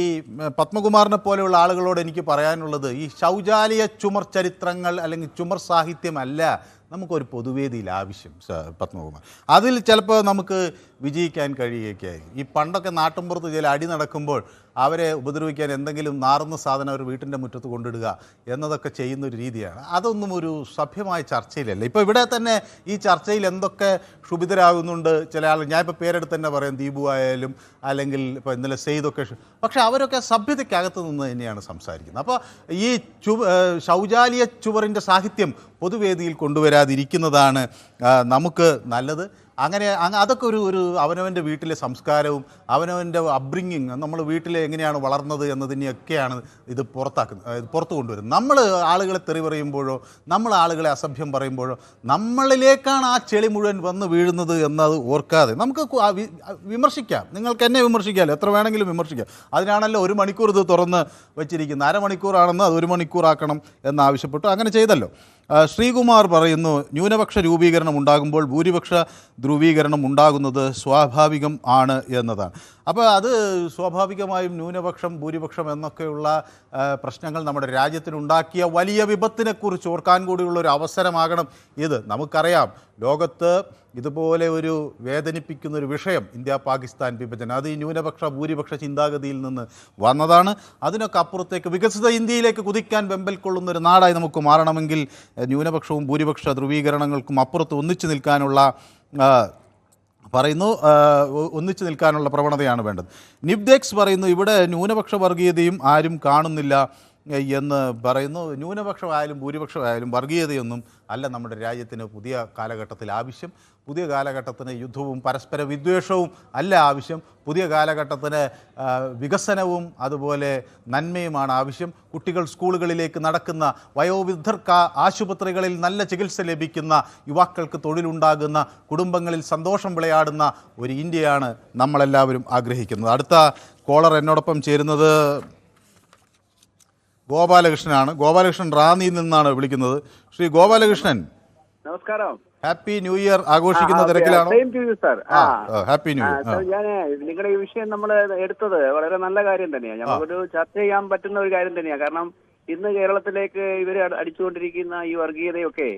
പത്മകുമാറിനെ പോലെയുള്ള ആളുകളോട് എനിക്ക് പറയാനുള്ളത് ഈ ശൗചാലയ ചുമർ ചരിത്രങ്ങൾ അല്ലെങ്കിൽ ചുമർ സാഹിത്യമല്ല നമുക്കൊരു പൊതുവേദിയിൽ ആവശ്യം. പത്മകുമാർ അതിൽ ചിലപ്പോൾ നമുക്ക് വിജയിക്കാൻ കഴിയുകയായിരിക്കും. ഈ പണ്ടൊക്കെ നാട്ടിൻപുറത്ത് ചില അടി നടക്കുമ്പോൾ അവരെ ഉപദ്രവിക്കാൻ എന്തെങ്കിലും നാറുന്ന സാധനം അവർ വീട്ടിൻ്റെ മുറ്റത്ത് കൊണ്ടിടുക എന്നതൊക്കെ ചെയ്യുന്നൊരു രീതിയാണ്. അതൊന്നും ഒരു സഭ്യമായ ചർച്ചയിലല്ല. ഇപ്പോൾ ഇവിടെ തന്നെ ഈ ചർച്ചയിൽ എന്തൊക്കെ ക്ഷുഭിതരാകുന്നുണ്ട് ചില ആൾ. ഞാനിപ്പോൾ പേരെടുത്ത് തന്നെ പറയാം, ദീപു ആയാലും അല്ലെങ്കിൽ ഇപ്പോൾ ഇന്നലെ സെയ്തൊക്കെ. പക്ഷേ അവരൊക്കെ സഭ്യതയ്ക്കകത്ത് നിന്ന് തന്നെയാണ് സംസാരിക്കുന്നത്. അപ്പോൾ ഈ ശൗചാലയ ചുവറിൻ്റെ സാഹിത്യം പൊതുവേദിയിൽ കൊണ്ടുവരാതിരിക്കുന്നതാണ് നമുക്ക് നല്ലത്. അതൊക്കെ ഒരു അവനവൻ്റെ വീട്ടിലെ സംസ്കാരവും അവനവൻ്റെ അപ്ബ്രിങ്ങിങ്, നമ്മൾ വീട്ടിൽ എങ്ങനെയാണ് വളർന്നത് എന്നതിനെയൊക്കെയാണ് ഇത് പുറത്തു കൊണ്ടുവരുന്നത്. നമ്മൾ ആളുകളെ തെറി പറയുമ്പോഴോ നമ്മൾ ആളുകളെ അസഭ്യം പറയുമ്പോഴോ നമ്മളിലേക്കാണ് ആ ചെളി മുഴുവൻ വന്ന് വീഴുന്നത് എന്നത് ഓർക്കാതെ നമുക്ക് വിമർശിക്കാം. നിങ്ങൾക്ക് എന്നെ വിമർശിക്കാമല്ലോ, എത്ര വേണമെങ്കിലും വിമർശിക്കാം. അതിനാണല്ലോ 1 മണിക്കൂർ ഇത് തുറന്ന് വെച്ചിരിക്കുന്നത്. അരമണിക്കൂറാണെന്ന് അത് 1 മണിക്കൂറാക്കണം എന്നാവശ്യപ്പെട്ടു. അങ്ങനെ ചെയ്തല്ലോ. ശ്രീകുമാർ പറയുന്നു, ന്യൂനപക്ഷ രൂപീകരണം ഉണ്ടാകുമ്പോൾ ഭൂരിപക്ഷ ധ്രുവീകരണം ഉണ്ടാകുന്നത് സ്വാഭാവികം ആണ് എന്നതാണ്. അപ്പോൾ അത് സ്വാഭാവികമായും ന്യൂനപക്ഷം ഭൂരിപക്ഷം എന്നൊക്കെയുള്ള പ്രശ്നങ്ങൾ നമ്മുടെ രാജ്യത്തിനുണ്ടാക്കിയ വലിയ വിപത്തിനെക്കുറിച്ച് ഓർക്കാൻ കൂടിയുള്ള ഒരു അവസരമാകണം ഇത്. നമുക്കറിയാം, ലോകത്ത് ഇതുപോലെ ഒരു വേദനിപ്പിക്കുന്ന ഒരു വിഷയം ഇന്ത്യ പാകിസ്ഥാൻ വിഭജനം, അത് ഈ ന്യൂനപക്ഷ ഭൂരിപക്ഷ ചിന്താഗതിയിൽ നിന്ന് വന്നതാണ്. അതിനൊക്കെ അപ്പുറത്തേക്ക് വികസിത ഇന്ത്യയിലേക്ക് കുതിക്കാൻ വെമ്പൽ കൊള്ളുന്ന ഒരു നാടായി നമുക്ക് മാറണമെങ്കിൽ ന്യൂനപക്ഷവും ഭൂരിപക്ഷ ധ്രുവീകരണങ്ങൾക്കും അപ്പുറത്ത് ഒന്നിച്ചു നിൽക്കാനുള്ള ഒന്നിച്ചു നിൽക്കാനുള്ള പ്രവണതയാണ് വേണ്ടത്. നിബ്ദെക്സ് പറയുന്നു, ഇവിടെ ന്യൂനപക്ഷ വർഗീയതയും ആരും കാണുന്നില്ല എന്ന് പറയുന്നു. ന്യൂനപക്ഷമായാലും ഭൂരിപക്ഷമായാലും വർഗീയതയൊന്നും അല്ല നമ്മുടെ രാജ്യത്തിന് പുതിയ കാലഘട്ടത്തിൽ ആവശ്യം. പുതിയ കാലഘട്ടത്തിന് യുദ്ധവും പരസ്പര വിദ്വേഷവും അല്ല ആവശ്യം. പുതിയ കാലഘട്ടത്തിന് വികസനവും അതുപോലെ നന്മയുമാണ് ആവശ്യം. കുട്ടികൾ സ്കൂളുകളിലേക്ക് നടക്കുന്ന, വയോവൃദ്ധർക്ക് ആശുപത്രികളിൽ നല്ല ചികിത്സ ലഭിക്കുന്ന, യുവാക്കൾക്ക് തൊഴിലുണ്ടാകുന്ന, കുടുംബങ്ങളിൽ സന്തോഷം വിളയാടുന്ന ഒരു ഇന്ത്യയാണ് നമ്മളെല്ലാവരും ആഗ്രഹിക്കുന്നത്. അടുത്ത കോളർ എന്നോടൊപ്പം ചേരുന്നത് ഗോപാലകൃഷ്ണനാണ്. ഗോപാലകൃഷ്ണൻ റാന്നിയിൽ നിന്നാണ് വിളിക്കുന്നത്. ശ്രീ ഗോപാലകൃഷ്ണൻ, നമസ്കാരം. ഹാപ്പി ന്യൂ ഇയർ ആഘോഷിക്കുന്ന തിരക്കിലാണോ? Happy new year. ഞാൻ നിങ്ങളുടെ ഈ വിഷയം നമ്മൾ എടുത്തത് വളരെ നല്ല കാര്യം തന്നെയാണ്. നമുക്കൊരു ചർച്ച ചെയ്യാൻ പറ്റുന്ന ഒരു കാര്യം തന്നെയാണ്. കാരണം ഇന്ന് കേരളത്തിലേക്ക് ഇവർ അടിച്ചുകൊണ്ടിരിക്കുന്ന ഈ വർഗീയതയൊക്കെ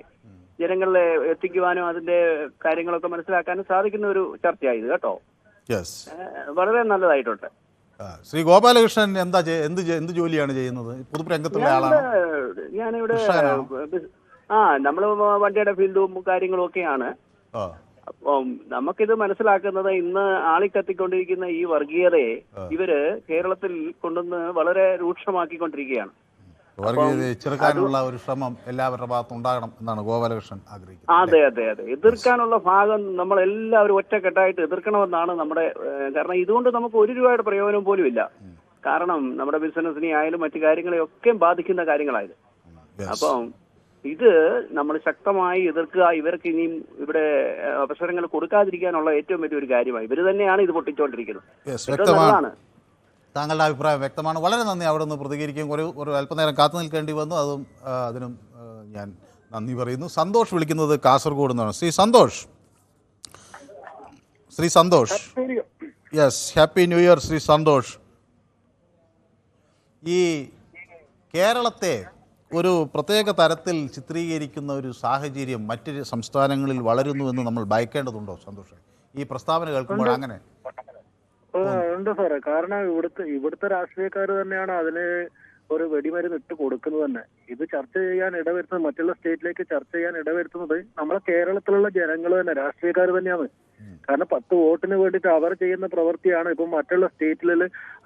ജനങ്ങളിലെ എത്തിക്കുവാനും അതിന്റെ കാര്യങ്ങളൊക്കെ മനസ്സിലാക്കാനും സാധിക്കുന്ന ഒരു ചർച്ചയായത് കേട്ടോ. വളരെ നല്ലതായിട്ടുണ്ട്. ശ്രീ ഗോപാലകൃഷ്ണൻ എന്ത് ജോലിയാണ് ചെയ്യുന്നത്? പൊതുരംഗത്തുള്ള ആളാണ്. ഞാനിവിടെ നമ്മള് വണ്ടിയുടെ ഫീൽഡും കാര്യങ്ങളും ഒക്കെയാണ്. അപ്പം നമുക്കിത് മനസ്സിലാക്കുന്നത്, ഇന്ന് ആളിക്കത്തിക്കൊണ്ടിരിക്കുന്ന ഈ വർഗീയതയെ ഇവര് കേരളത്തിൽ കൊണ്ടുവന്ന് വളരെ രൂക്ഷമാക്കിക്കൊണ്ടിരിക്കുകയാണ്. വർഗീയതയെ ചെറുക്കാനുള്ള ഒരു ശ്രമം എല്ലാവരുടെ ഭാഗത്തും ഉണ്ടാകണം എന്നാണ് ഗോപാലകൃഷ്ണൻ ആഗ്രഹിക്കുന്നത്. അതെ അതെ അതെ, എതിർക്കാനുള്ള ഭാഗം നമ്മൾ എല്ലാവരും ഒറ്റക്കെട്ടായിട്ട് എതിർക്കണമെന്നാണ് നമ്മുടെ. കാരണം ഇതുകൊണ്ട് നമുക്ക് ഒരു രൂപയുടെ പ്രയോജനം പോലും ഇല്ല. കാരണം നമ്മുടെ ബിസിനസിനെ ആയാലും മറ്റു കാര്യങ്ങളെയൊക്കെ ബാധിക്കുന്ന കാര്യങ്ങളായത്. അപ്പം ഇത് നമ്മൾ ശക്തമായി എതിർക്കുക. ഇവർക്ക് ഇനിയും ഇവിടെ അവസരങ്ങൾ കൊടുക്കാതിരിക്കാനുള്ള ഏറ്റവും വലിയൊരു കാര്യമായി. ഇവർ തന്നെയാണ് ഇത് പൊട്ടിച്ചുകൊണ്ടിരിക്കുന്നത്. താങ്കളുടെ അഭിപ്രായം വ്യക്തമാണ്. വളരെ നന്ദി. അവിടെ നിന്ന് പ്രതികരിക്കും ഒരു അല്പനേരം കാത്തു നിൽക്കേണ്ടി വന്നു. അതിനും ഞാൻ നന്ദി പറയുന്നു. സന്തോഷ് വിളിക്കുന്നത് കാസർഗോഡ് നിന്നാണ്. Shri Santhosh yes, happy new year Shri Santhosh. ഈ കേരളത്തെ ഒരു പ്രത്യേക തരത്തിൽ ചിത്രീകരിക്കുന്ന ഒരു സാഹചര്യം മറ്റ് സംസ്ഥാനങ്ങളിൽ വളരുന്നു എന്ന് നമ്മൾ ഭയക്കേണ്ടതുണ്ടോ സന്തോഷ്? ഈ പ്രസ്താവന കേൾക്കുമ്പോൾ അങ്ങനെ ഉണ്ട് സാറേ. കാരണം ഇവിടുത്തെ രാഷ്ട്രീയക്കാർ തന്നെയാണ് അതിന് ഒരു വെടിമരുന്ന് ഇട്ട് കൊടുക്കുന്നത് തന്നെ. ഇത് ചർച്ച ചെയ്യാൻ ഇടവരുത്തുന്നത്, മറ്റുള്ള സ്റ്റേറ്റിലേക്ക് ചർച്ച ചെയ്യാൻ ഇടവരുത്തുന്നത് നമ്മളെ കേരളത്തിലുള്ള ജനങ്ങൾ തന്നെ, രാഷ്ട്രീയക്കാർ തന്നെയാണ്. കാരണം 10 വോട്ടിന് വേണ്ടിയിട്ട് അവർ ചെയ്യുന്ന പ്രവൃത്തിയാണ് ഇപ്പം മറ്റുള്ള സ്റ്റേറ്റിൽ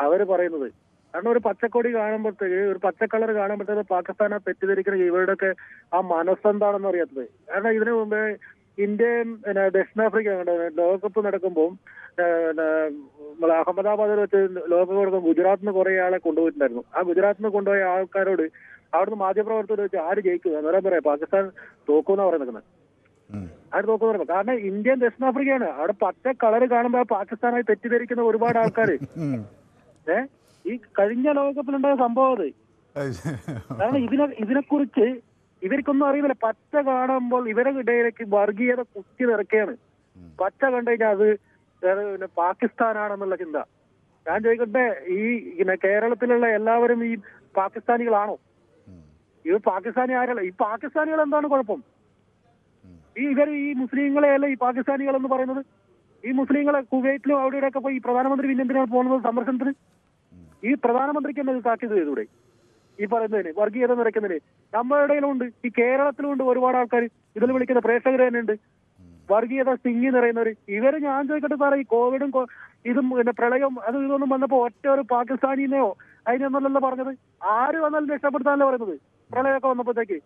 അവർ പറയുന്നത്. കാരണം ഒരു പച്ചക്കൊടി കാണുമ്പോഴത്തേക്ക്, ഒരു പച്ചക്കളർ കാണുമ്പോഴത്തേക്ക് പാകിസ്ഥാനെ തെറ്റിദ്ധരിക്കുന്ന ഇവരുടെയൊക്കെ ആ മനസ്സെന്താണെന്ന് അറിയാത്തത്. കാരണം ഇതിനു മുമ്പേ ഇന്ത്യയും ദക്ഷിണാഫ്രിക്ക ലോകകപ്പ് നടക്കുമ്പോൾ അഹമ്മദാബാദിൽ വെച്ച് ലോകകപ്പ് നടക്കുമ്പോൾ ഗുജറാത്തിൽ നിന്ന് കുറെ ആളെ കൊണ്ടുപോയിട്ടുണ്ടായിരുന്നു. ആ ഗുജറാത്തിൽ നിന്ന് കൊണ്ടുപോയ ആൾക്കാരോട് അവിടുന്ന് മാധ്യമപ്രവർത്തകർ വെച്ച് ആര് ജയിക്കും അന്നേരം പറയാം പാകിസ്ഥാൻ തോക്കുമെന്നാ പറയുന്നത്. ആര് തോക്കുന്ന് പറയുന്നത്? കാരണം ഇന്ത്യയും ദക്ഷിണാഫ്രിക്കയാണ്. അവിടെ പച്ച കളർ കാണുമ്പോൾ പാകിസ്ഥാനായി തെറ്റിദ്ധരിക്കുന്ന ഒരുപാട് ആൾക്കാര് ഈ കഴിഞ്ഞ ലോകകപ്പിലുണ്ടായ സംഭവം അത്. കാരണം ഇതിനെക്കുറിച്ച് ഇവർക്കൊന്നും അറിയില്ല. പച്ച കാണുമ്പോൾ ഇവരുടെ ഇടയിലേക്ക് വർഗീയത കുത്തി നിറയ്ക്കുകയാണ്. പച്ച കണ്ടു കഴിഞ്ഞാൽ അത് പാകിസ്ഥാനാണെന്നുള്ള ചിന്ത. ഞാൻ ചോദിക്കട്ടെ, ഈ കേരളത്തിലുള്ള എല്ലാവരും ഈ പാകിസ്ഥാനികളാണോ? ഇത് പാകിസ്ഥാനി ആരല്ല? ഈ പാകിസ്ഥാനികൾ എന്താണ് കുഴപ്പം? ഈ മുസ്ലിങ്ങളെയല്ല ഈ പാകിസ്ഥാനികൾ എന്ന് പറയുന്നത്? ഈ മുസ്ലിങ്ങളെ കുവൈറ്റിലും അവിടെ ഇവിടെയൊക്കെ പോയി ഈ പ്രധാനമന്ത്രി പിന്നെ എന്തിനാണ് പോകുന്നത് സന്ദർശനത്തിന്? ഈ പ്രധാനമന്ത്രിക്ക് എന്നെ താക്കീത് ചെയ്തൂടെ ഈ പറയുന്നതിന്, വർഗീയത നിറയ്ക്കുന്നതിന്? നമ്മുടെ ഇടയിലുണ്ട്, ഈ കേരളത്തിലുണ്ട് ഒരുപാട് ആൾക്കാർ. ഇതിൽ വിളിക്കുന്ന പ്രേക്ഷകർ തന്നെ ഉണ്ട് വർഗീയത തിങ്ങി നിറയുന്നവര്. ഇവര് ഞാൻ ചോദിക്കട്ടെ സാറേ, ഈ കോവിഡും ഇതും പിന്നെ പ്രളയവും ഇതൊന്നും വന്നപ്പോ ഒറ്റ ഒരു പാകിസ്ഥാനിനെയോ അതിനൊന്നല്ലല്ലോ പറഞ്ഞത്. ആര് വന്നാലും രക്ഷപ്പെടുത്താനല്ലേ പറയുന്നത് പ്രളയമൊക്കെ വന്നപ്പോഴത്തേക്ക്?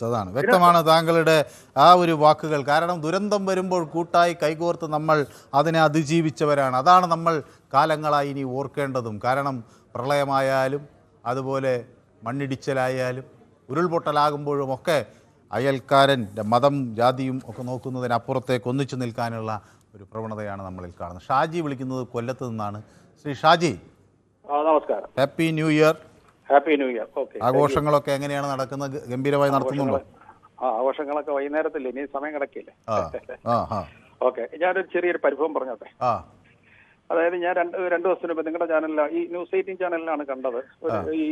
അതാണ് വ്യക്തമാണ് താങ്കളുടെ ആ ഒരു വാക്കുകൾ. കാരണം ദുരന്തം വരുമ്പോൾ കൂട്ടായി കൈകോർത്ത് നമ്മൾ അതിനെ അതിജീവിച്ചവരാണ്. അതാണ് നമ്മൾ കാലങ്ങളായി ഇനി ഓർക്കേണ്ടതും. കാരണം പ്രളയമായാലും അതുപോലെ മണ്ണിടിച്ചിലായാലും ഉരുൾപൊട്ടലാകുമ്പോഴും ഒക്കെ അയൽക്കാരൻ്റെ മതം ജാതിയും ഒക്കെ നോക്കുന്നതിനപ്പുറത്തേക്ക് ഒന്നിച്ചു നിൽക്കാനുള്ള ഒരു പ്രവണതയാണ് നമ്മളിൽ കാണുന്നത്. ഷാജി വിളിക്കുന്നത് കൊല്ലത്ത് നിന്നാണ്. ശ്രീ ഷാജി, നമസ്കാരം. Happy new year. Happy new year. ആഘോഷങ്ങളൊക്കെ എങ്ങനെയാണ് നടക്കുന്നത്? ഗംഭീരമായി നടത്തുന്നുണ്ടോ? ആഘോഷങ്ങളൊക്കെ വൈകുന്നേരത്തില്ലേ, ഇനി സമയം കിടക്കില്ലേ? ആ ആ ഓക്കെ, ഞാനൊരു ചെറിയൊരു പരിഭവം പറഞ്ഞോട്ടെ. ആ അതായത് ഞാൻ രണ്ട് ദിവസത്തിന് മുമ്പ് നിങ്ങളുടെ ചാനലിലാണ്, ഈ ന്യൂസ് 18 ചാനലിലാണ് കണ്ടത് ഈ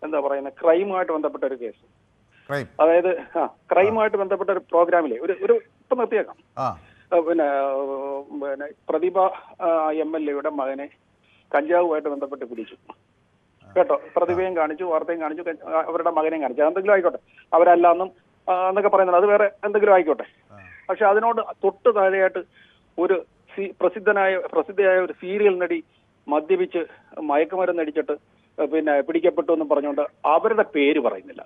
എന്താ പറയുന്നത്, ക്രൈമുമായിട്ട് ബന്ധപ്പെട്ട ഒരു കേസ്. അതായത് ക്രൈമുമായിട്ട് ബന്ധപ്പെട്ട ഒരു പ്രോഗ്രാമിലെ ഒരു ഇപ്പൊ നിർത്തിയേക്കാം. പിന്നെ പ്രതിഭ MLA-യുടെ മകനെ കഞ്ചാവുമായിട്ട് ബന്ധപ്പെട്ട് പിടിച്ചു കേട്ടോ. പ്രതിഭയും കാണിച്ചു, വാർത്തയും കാണിച്ചു, അവരുടെ മകനെയും കാണിച്ചു. എന്തെങ്കിലും ആയിക്കോട്ടെ, അവരല്ലാന്നും എന്നൊക്കെ പറയുന്നത്, അത് വേറെ എന്തെങ്കിലും ആയിക്കോട്ടെ. പക്ഷെ അതിനോട് തൊട്ട് താഴെയായിട്ട് ഒരു പ്രസിദ്ധയായ ഒരു സീരിയൽ നടി മദ്യപിച്ച് മയക്കുമരുന്ന് അടിച്ചിട്ട് പിന്നെ പിടിക്കപ്പെട്ടു എന്ന് പറഞ്ഞുകൊണ്ട് അവരുടെ പേര് പറയുന്നില്ല,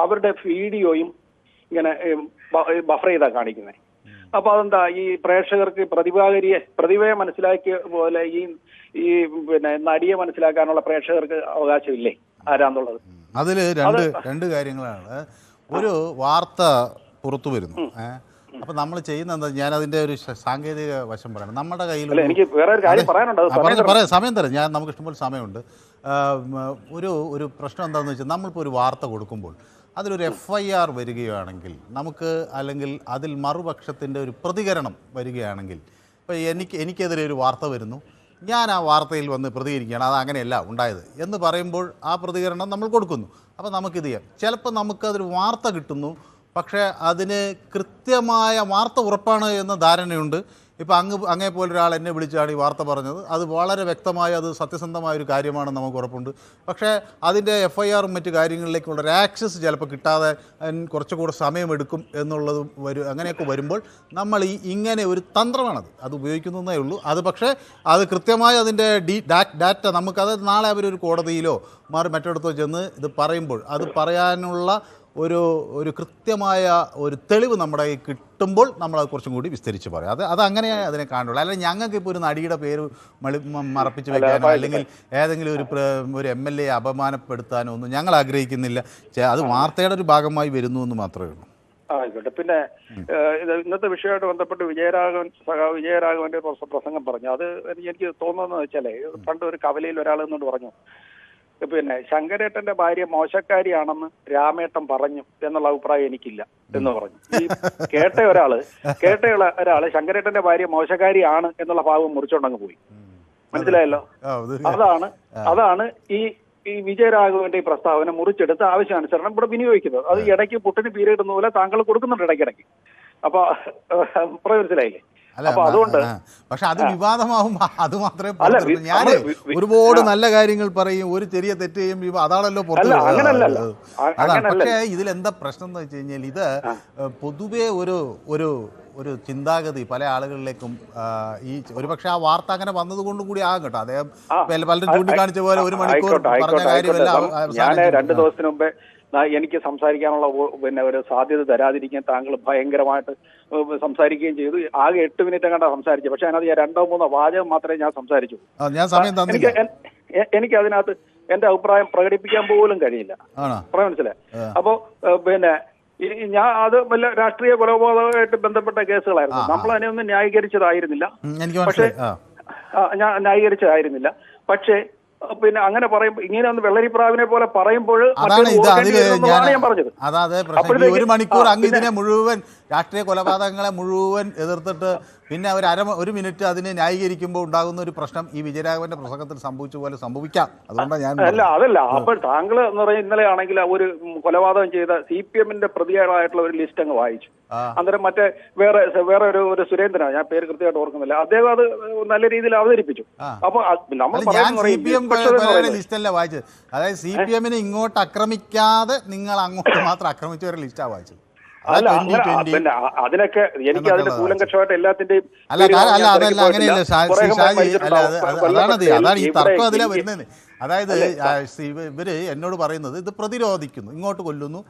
അവരുടെ വീഡിയോയും ഇങ്ങനെ ബഫർ ചെയ്താ കാണിക്കുന്നത്. അപ്പൊ അതെന്താ, ഈ പ്രേക്ഷകർക്ക് പ്രതിഭയെ മനസ്സിലാക്കിയ പോലെ ഈ പിന്നെ നടിയെ മനസ്സിലാക്കാനുള്ള പ്രേക്ഷകർക്ക് അവകാശമില്ലേ ആരാന്നുള്ളത്? അതിൽ രണ്ട് കാര്യങ്ങളാണ്. ഒരു വാർത്ത പുറത്തു വരുന്നു, അപ്പൊ നമ്മൾ ചെയ്യുന്ന എന്താ, ഞാൻ അതിന്റെ ഒരു സാങ്കേതിക വശം പറയണം. നമ്മുടെ കയ്യിൽ എനിക്ക് വേറെ ഒരു കാര്യം പറയാനുണ്ട്, സമയം തരാം, നമുക്ക് ഇഷ്ടംപോലെ സമയമുണ്ട്. ഒരു പ്രശ്നം എന്താണെന്ന് വെച്ചാൽ, നമ്മളിപ്പോൾ ഒരു വാർത്ത കൊടുക്കുമ്പോൾ അതിലൊരു FIR വരികയാണെങ്കിൽ നമുക്ക്, അല്ലെങ്കിൽ അതിൽ മറുപക്ഷത്തിൻ്റെ ഒരു പ്രതികരണം വരികയാണെങ്കിൽ, ഇപ്പോൾ എനിക്കെതിരെ ഒരു വാർത്ത വരുന്നു, ഞാൻ ആ വാർത്തയിൽ വന്ന് പ്രതികരിക്കുകയാണ്, അത് അങ്ങനെയല്ല ഉണ്ടായത് എന്ന് പറയുമ്പോൾ ആ പ്രതികരണം നമ്മൾ കൊടുക്കുന്നു. അപ്പോൾ നമുക്കിത് ചെയ്യാം. ചിലപ്പോൾ നമുക്കതൊരു വാർത്ത കിട്ടുന്നു, പക്ഷേ അതിന് കൃത്യമായ വാർത്ത ഉറപ്പാണ് എന്ന ധാരണയുണ്ട്. ഇപ്പോൾ അങ്ങേ പോലൊരാൾ എന്നെ വിളിച്ചാണ് ഈ വാർത്ത പറഞ്ഞത്, അത് വളരെ വ്യക്തമായി അത് സത്യസന്ധമായൊരു കാര്യമാണെന്ന് നമുക്ക് ഉറപ്പുണ്ട്. പക്ഷേ അതിൻ്റെ FIR-ഉം മറ്റു കാര്യങ്ങളിലേക്കുള്ള ഒരു ആക്സസ് ചിലപ്പോൾ കിട്ടാതെ കുറച്ചുകൂടെ സമയമെടുക്കും എന്നുള്ളത് അങ്ങനെയൊക്കെ വരുമ്പോൾ നമ്മൾ ഇങ്ങനെ ഒരു തന്ത്രമാണത്, അത് ഉപയോഗിക്കുന്നതേ ഉള്ളൂ. അത് പക്ഷേ അത് കൃത്യമായി അതിൻ്റെ ഡാറ്റ നമുക്കത് നാളെ അവരൊരു കോടതിയിലോ മറ്റിടത്തോ ചെന്ന് ഇത് പറയുമ്പോൾ അത് പറയാനുള്ള ഒരു കൃത്യമായ ഒരു തെളിവ് നമ്മുടെ കയ്യിൽ കിട്ടുമ്പോൾ നമ്മളത് കുറച്ചും കൂടി വിസ്തരിച്ച് പറയും. അത് അങ്ങനെ അതിനെ കാണുള്ളൂ. അല്ലെങ്കിൽ ഞങ്ങൾക്ക് ഇപ്പോൾ ഒരു നടിയുടെ പേര് മറപ്പിച്ച് വെക്കാനോ അല്ലെങ്കിൽ ഏതെങ്കിലും ഒരു MLA അപമാനപ്പെടുത്താനോ ഒന്നും ഞങ്ങൾ ആഗ്രഹിക്കുന്നില്ല. അത് വാർത്തയുടെ ഒരു ഭാഗമായി വരുന്നു എന്ന് മാത്രമേ ഉള്ളൂ. ആയിക്കോട്ടെ. പിന്നെ ഇന്നത്തെ വിഷയമായിട്ട് ബന്ധപ്പെട്ട് വിജയരാഘവന്റെ പ്രസംഗം പറഞ്ഞു. അത് എനിക്ക് തോന്നുന്നത് വെച്ചാലേ, പണ്ട് ഒരു കവലയിൽ ഒരാൾ എന്നോട് പറഞ്ഞു, പിന്നെ ശങ്കരേട്ടന്റെ ഭാര്യ മോശക്കാരിയാണെന്ന് രാമേട്ടൻ പറഞ്ഞു എന്നുള്ള അഭിപ്രായം എനിക്കില്ല എന്ന് പറഞ്ഞു. ഈ കേട്ട ഒരാള് ശങ്കരേട്ടന്റെ ഭാര്യ മോശക്കാരിയാണ് എന്നുള്ള ഭാഗം മുറിച്ചോണ്ടങ്ങ് പോയി. മനസ്സിലായല്ലോ? അതാണ് ഈ വിജയരാഘവന്റെ ഈ പ്രസ്താവന മുറിച്ചെടുത്ത് ആവശ്യാനുസരണം ഇവിടെ വിനിയോഗിക്കുന്നത്. അത് ഇടയ്ക്ക് പുട്ടിന് പീരിയിടുന്ന പോലെ താങ്കൾ കൊടുക്കുന്നുണ്ട് ഇടയ്ക്കിടയ്ക്ക്. അപ്പൊ മനസ്സിലായില്ലേ? അപ്പൊ അതുകൊണ്ട് പക്ഷെ അത് വിവാദമാവും, അത് മാത്രമേ ഞാൻ ഒരുപാട് നല്ല കാര്യങ്ങൾ പറയും, ഒരു ചെറിയ തെറ്റ് ചെയ്യും, അതാണല്ലോ പുറത്ത്. അതാണ്. പക്ഷേ ഇതിലെന്താ പ്രശ്നം എന്ന് വെച്ച് കഴിഞ്ഞാൽ, ഇത് പൊതുവെ ഒരു ചിന്താഗതി പല ആളുകളിലേക്കും ഒരുപക്ഷെ ആ വാർത്ത അങ്ങനെ വന്നതുകൊണ്ടും കൂടി ആകും കേട്ടോ. അദ്ദേഹം പലരും ചൂണ്ടിക്കാണിച്ച പോലെ 1 മണിക്കൂർ പറഞ്ഞ കാര്യമല്ല. ഞാൻ 2 ദിവസത്തിന് മുമ്പേ എനിക്ക് സംസാരിക്കാനുള്ള പിന്നെ ഒരു സാധ്യത തരാതിരിക്കാൻ താങ്കൾ ഭയങ്കരമായിട്ട് സംസാരിക്കുകയും ചെയ്തു. ആകെ 8 മിനിറ്റ് കണ്ടാ സംസാരിച്ചു. പക്ഷെ അതിനകത്ത് ഞാൻ 2-3 വാചകം മാത്രമേ ഞാൻ സംസാരിച്ചു. എനിക്ക് അതിനകത്ത് എന്റെ അഭിപ്രായം പ്രകടിപ്പിക്കാൻ പോലും കഴിയില്ല. മനസ്സിലായി? അപ്പൊ പിന്നെ ഞാൻ അത് വല്ല രാഷ്ട്രീയ കൊലപാതകമായിട്ട് ബന്ധപ്പെട്ട കേസുകളായിരുന്നു. നമ്മൾ അതിനൊന്നും ന്യായീകരിച്ചതായിരുന്നില്ല. ഞാൻ ന്യായീകരിച്ചതായിരുന്നില്ല. പക്ഷേ പിന്നെ അങ്ങനെ പറയുമ്പോൾ, ഇങ്ങനെ ഒന്ന് വെള്ളരിപ്രാവിനെ പോലെ പറയുമ്പോൾ ഞാൻ പറഞ്ഞത്. അതായത് 1 മണിക്കൂർ അങ്ങ് ഇതിനെ മുഴുവൻ രാഷ്ട്രീയ കൊലപാതകങ്ങളെ മുഴുവൻ എതിർത്തിട്ട് പിന്നെ ഒരു 1 മിനിറ്റ് അതിനെ ന്യായീകരിക്കുമ്പോൾ ഉണ്ടാകുന്ന ഒരു പ്രശ്നം ഈ വിജയരാഘവന്റെ പ്രസംഗത്തിൽ സംഭവിച്ച പോലെ സംഭവിക്കാം. അതുകൊണ്ടാണ് ഞാൻ അതല്ല. അപ്പോൾ താങ്കൾ എന്ന് പറയുന്നത് ഇന്നലെ ആണെങ്കിൽ ഒരു കൊലപാതകം ചെയ്ത CPM-ന്റെ പ്രതികളായിട്ടുള്ള ഒരു ലിസ്റ്റ് അങ്ങ് വായിച്ചു. അന്നേരം മറ്റേ വേറെ ഒരു സുരേന്ദ്രനാണ്, ഞാൻ പേര് കൃത്യമായിട്ട് ഓർക്കുന്നില്ല, അദ്ദേഹം അത് നല്ല രീതിയിൽ അവതരിപ്പിച്ചു. അപ്പൊ നമ്മൾ ലിസ്റ്റല്ല വായിച്ചത്. അതായത് CPM-നെ ഇങ്ങോട്ട് ആക്രമിക്കാതെ നിങ്ങൾ അങ്ങോട്ട് മാത്രം ആക്രമിച്ചവരെ ലിസ്റ്റാ വായിച്ചത്. അതിനൊക്കെ എനിക്ക് അതിന്റെ കൂലങ്കക്ഷമായിട്ട് എല്ലാത്തിന്റെയും അതാണ് ഈ തർക്കം അതിലാ വരുന്നത്. അതായത് ഇവര് എന്നോട് പറയുന്നത് ഇത് പ്രതിരോധിക്കുന്നു, ഇങ്ങോട്ട് കൊല്ലുന്നു,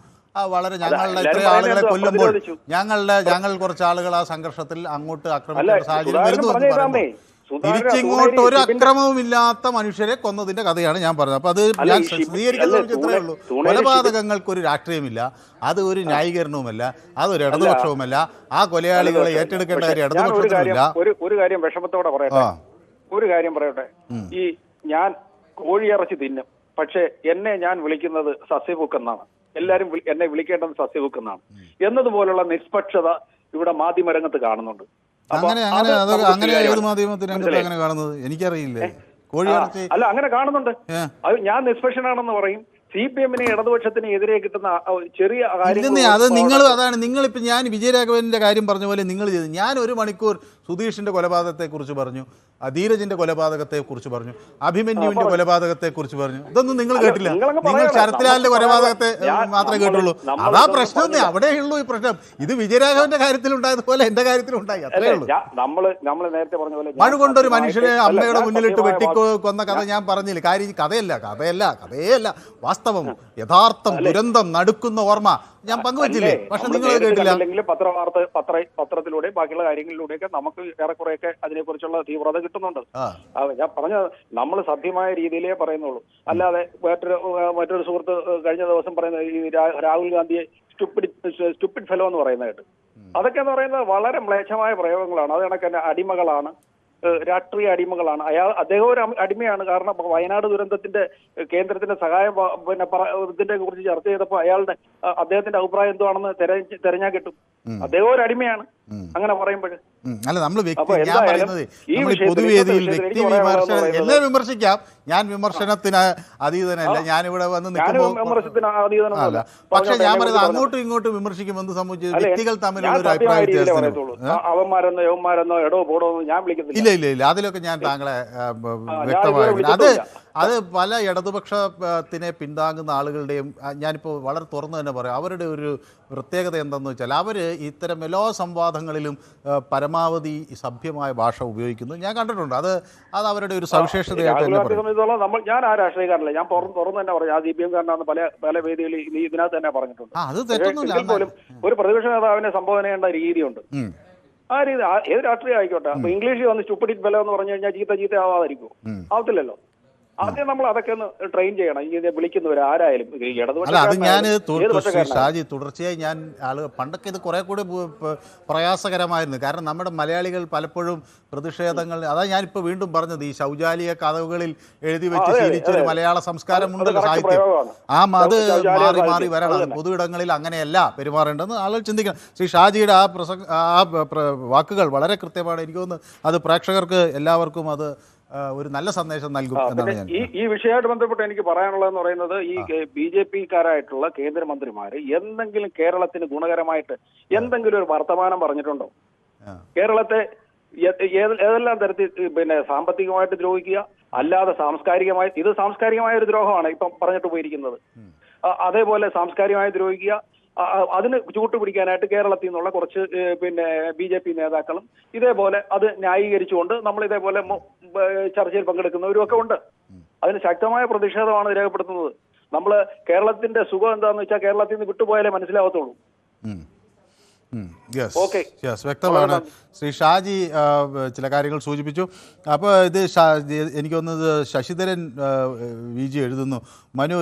വളരെ ഞങ്ങളുടെ ഇത്രയും ആളുകളെ കൊല്ലുമ്പോൾ ഞങ്ങൾ കുറച്ച് ആളുകൾ ആ സംഘർഷത്തിൽ അങ്ങോട്ട് ആക്രമിക്കുന്ന സാഹചര്യം വരുന്നു എന്ന് പറയുമ്പോൾ തിരിച്ചിങ്ങോട്ട് ഒരു അക്രമവും ഇല്ലാത്ത മനുഷ്യരെ കൊന്നതിന്റെ കഥയാണ് ഞാൻ പറഞ്ഞത്. അപ്പൊ അത് ഞാൻ സ്ഥിരീകരിക്കുന്നത് ഇത്രയേ ഉള്ളൂ. കൊലപാതകങ്ങൾക്കൊരു രാഷ്ട്രീയമില്ല, അത് ഒരു ന്യായീകരണവുമല്ല, അതൊരു ഇടതുപക്ഷവുമല്ല. ആ കൊലയാളികളെ ഏറ്റെടുക്കേണ്ട കാര്യം ഇടതുപക്ഷത്തിനില്ല. ഒരു കാര്യം വിഷമത്തോടെ പറയട്ടെ, ഈ ഞാൻ കോഴിയിറച്ചി തിന്നും, പക്ഷെ എന്നെ ഞാൻ വിളിക്കുന്നത് സസ്യബുക്ക് എന്നാണ്. എല്ലാരും എന്നെ വിളിക്കേണ്ടത് സസ്യബുക്കെന്നാണ് എന്നതുപോലുള്ള നിഷ്പക്ഷത ഇവിടെ മാധ്യമരംഗത്ത് കാണുന്നുണ്ട്. ഏത് മാധ്യമത്തിനകത്ത് അങ്ങനെ കാണുന്നത് എനിക്കറിയില്ല. അല്ല, അങ്ങനെ കാണുന്നുണ്ട്. അത് ഞാൻ നിഷ്പക്ഷനാണെന്ന് പറയും. CPM-നെ ഇടതുപക്ഷത്തിന് എതിരെ കിട്ടുന്ന ചെറിയ നിങ്ങളിപ്പോൾ ഞാൻ വിജയരാഘവന്റെ കാര്യം പറഞ്ഞ പോലെ നിങ്ങൾ ചെയ്തു. ഞാൻ 1 മണിക്കൂർ സുധീഷിന്റെ കൊലപാതകത്തെക്കുറിച്ച് പറഞ്ഞു, ധീരജിന്റെ കൊലപാതകത്തെക്കുറിച്ച് പറഞ്ഞു, അഭിമന്യുവിന്റെ കൊലപാതകത്തെക്കുറിച്ച് പറഞ്ഞു. ഇതൊന്നും നിങ്ങൾ കേട്ടില്ല. നിങ്ങൾ ശരത്ലാലിന്റെ കൊലപാതകത്തെ മാത്രമേ കേട്ടുള്ളൂ. അതാ പ്രശ്നം, അവിടെയുള്ളൂ ഈ പ്രശ്നം. ഇത് വിജയരാഘവന്റെ കാര്യത്തിലുണ്ടായതുപോലെ എന്റെ കാര്യത്തിലുണ്ടായി, അത്രേ ഉള്ളൂ. നമ്മൾ നേരത്തെ പറഞ്ഞ പോലെ മഴ കൊണ്ടൊരു മനുഷ്യനെ അമ്മയുടെ മുന്നിലിട്ട് വെട്ടിക്കൊന്ന കഥ ഞാൻ പറഞ്ഞില്ല. കാര്യം കഥയല്ല വാസ്തവം, യഥാർത്ഥം, ദുരന്തം, നടുക്കുന്ന ഓർമ്മ ഞാൻ പങ്കുവച്ചില്ലേ? പക്ഷെ നിങ്ങൾ കേട്ടില്ല. അല്ലെങ്കിൽ പത്രത്തിലൂടെ ബാക്കിയുള്ള കാര്യങ്ങളിലൂടെയൊക്കെ നമുക്ക് ഏറെക്കുറെയൊക്കെ അതിനെക്കുറിച്ചുള്ള തീവ്രത കിട്ടുന്നുണ്ട്. ഞാൻ പറഞ്ഞത് നമ്മൾ സഭ്യമായ രീതിയിലേ പറയുന്നുള്ളൂ. അല്ലാതെ മറ്റൊരു സുഹൃത്ത് കഴിഞ്ഞ ദിവസം പറയുന്നത് ഈ രാഹുൽ ഗാന്ധിയെ സ്റ്റുപ്പിഡ് ഫെലോ എന്ന് പറയുന്നതായിട്ട്, അതൊക്കെ എന്ന് പറയുന്നത് വളരെ മ്ലേച്ഛമായ പ്രയോഗങ്ങളാണ്. അത് കണക്ക് തന്നെ അടിമകളാണ്, രാഷ്ട്രീയ അടിമകളാണ്. അദ്ദേഹം ഒരു അടിമയാണ്. കാരണം വയനാട് ദുരന്തത്തിന്റെ കേന്ദ്രത്തിന്റെ സഹായം ഇതിനെ കുറിച്ച് ചർച്ച ചെയ്തപ്പോൾ അദ്ദേഹത്തിന്റെ അഭിപ്രായം എന്താണെന്ന് തെരഞ്ഞാൽ കിട്ടും. അദ്ദേഹം ഒരു അടിമയാണ് അങ്ങനെ പറയുമ്പോൾ. അല്ല, നമ്മൾ പൊതുവേദിയിൽ വ്യക്തി വിമർശനം എല്ലാം വിമർശിക്കാം. ഞാൻ വിമർശനത്തിന് അതീതനല്ല. ഞാനിവിടെ വന്ന് നിൽക്കുമ്പോൾ പക്ഷെ ഞാൻ പറയുന്നത് അങ്ങോട്ടും ഇങ്ങോട്ടും വിമർശിക്കുമ്പോൾ എന്ത് സംഭവിച്ചു? വ്യക്തികൾ തമ്മിലുള്ള ഒരു അഭിപ്രായ വ്യത്യാസം. അവന്മാരെന്നോ യവന്മാരെന്നോ എടോ പോടോ ഞാൻ വിളിക്കുന്നില്ല. ഇല്ല, അതിലൊക്കെ ഞാൻ താങ്കളെ വ്യക്തമായിരുന്നു. അത് പല ഇടതുപക്ഷത്തിനെ പിന്താങ്ങുന്ന ആളുകളുടെയും ഞാനിപ്പോൾ വളരെ തുറന്നു തന്നെ പറയാം, അവരുടെ ഒരു പ്രത്യേകത എന്താണെന്ന് വെച്ചാൽ അവർ ഇത്തരം എല്ലാ സംവാദങ്ങളിലും പരമാവധി സഭ്യമായ ഭാഷ ഉപയോഗിക്കുന്നത് ഞാൻ കണ്ടിട്ടുണ്ട്. അത് അവരുടെ ഒരു സവിശേഷതയായിട്ട് തന്നെ പറയും. ഞാൻ ആ രാഷ്ട്രീയക്കാരല്ല, ഞാൻ തുറന്നു തന്നെ പറയാം. ആ CPM കാരനാണെന്ന് പല വേദികളിൽ ഇതിനകത്ത് തന്നെ പറഞ്ഞിട്ടുണ്ട്. അത് തെറ്റൊന്നുമില്ല. പോലും ഒരു പ്രതിപക്ഷ നേതാവിനെ സംബോധന ചെയ്യേണ്ട രീതിയുണ്ട്. ആ രീതി ഏത് രാഷ്ട്രീയം ആയിക്കോട്ടെ. അപ്പൊ ഇംഗ്ലീഷിൽ വന്ന് സ്റ്റുപ്പിഡ് ഫെലോ എന്ന് പറഞ്ഞു കഴിഞ്ഞാൽ ചീത്ത ആവാതിരിക്കും, ആവത്തില്ലല്ലോ. ആദ്യം നമ്മൾ അതൊക്കെ ഒന്ന് ട്രെയിൻ ചെയ്യണം. ഈ വിളിക്കുന്നവർ ആരായാലും ഷാജി തുടർച്ചയായി ഞാൻ പണ്ടൊക്കെ ഇത് കുറെ കൂടി പ്രയാസകരമായിരുന്നു. കാരണം നമ്മുടെ മലയാളികൾ പലപ്പോഴും പ്രതിഷേധങ്ങൾ, അതാ ഞാനിപ്പോൾ വീണ്ടും പറഞ്ഞത്, ഈ ശൗചാലയ കഥകളിൽ എഴുതി വെച്ച് ശീലിച്ച ഒരു മലയാള സംസ്കാരമുണ്ടല്ലോ, സാഹിത്യം. അത് മാറി വരണം. പൊതു ഇടങ്ങളിൽ അങ്ങനെയല്ല പെരുമാറേണ്ടെന്ന് ആളുകൾ ചിന്തിക്കണം. ശ്രീ ഷാജിയുടെ ആ വാക്കുകൾ വളരെ കൃത്യമാണ്. എനിക്ക് തോന്നുന്നു അത് പ്രേക്ഷകർക്ക് എല്ലാവർക്കും അത് ഒരു നല്ല സന്ദേശം നൽകും എന്നാണ് ഞാൻ. ഈ വിഷയമായിട്ട് ബന്ധപ്പെട്ട് എനിക്ക് പറയാനുള്ളതെന്ന് പറയുന്നത്, ഈ BJP-കാരായിട്ടുള്ള കേന്ദ്രമന്ത്രിമാര് എന്തെങ്കിലും കേരളത്തിന് ഗുണകരമായിട്ട് എന്തെങ്കിലും ഒരു വർത്തമാനം പറഞ്ഞിട്ടുണ്ടോ? കേരളത്തെ ഏതെല്ലാം തരത്തിൽ സാമ്പത്തികമായിട്ട് ദ്രോഹിക്കുക, അല്ലാതെ സാംസ്കാരികമായ ഒരു ദ്രോഹമാണ് ഇപ്പം പറഞ്ഞിട്ട് പോയിരിക്കുന്നത്. അതേപോലെ സാംസ്കാരികമായി ദ്രോഹിക്കുക, അതിന് ചൂട്ടുപിടിക്കാനായിട്ട് കേരളത്തിൽ നിന്നുള്ള കുറച്ച് BJP നേതാക്കളും ഇതേപോലെ അത് ന്യായീകരിച്ചുകൊണ്ട് നമ്മൾ ഇതേപോലെ ചർച്ചയിൽ പങ്കെടുക്കുന്നവരും ഒക്കെ ഉണ്ട്. അതിന് ശക്തമായ പ്രതിഷേധമാണ് രേഖപ്പെടുത്തുന്നത്. നമ്മൾ കേരളത്തിന്റെ സുഖം എന്താണെന്ന് വെച്ചാൽ കേരളത്തിൽ നിന്ന് വിട്ടുപോയാലേ മനസ്സിലാവത്തുള്ളൂ. വ്യക്തമാണ്. ശ്രീ ഷാജി ചില കാര്യങ്ങൾ സൂചിപ്പിച്ചു. അപ്പോൾ ഇത് എനിക്ക് തോന്നുന്നത് ശശിധരൻ VG എഴുതുന്നു, മനു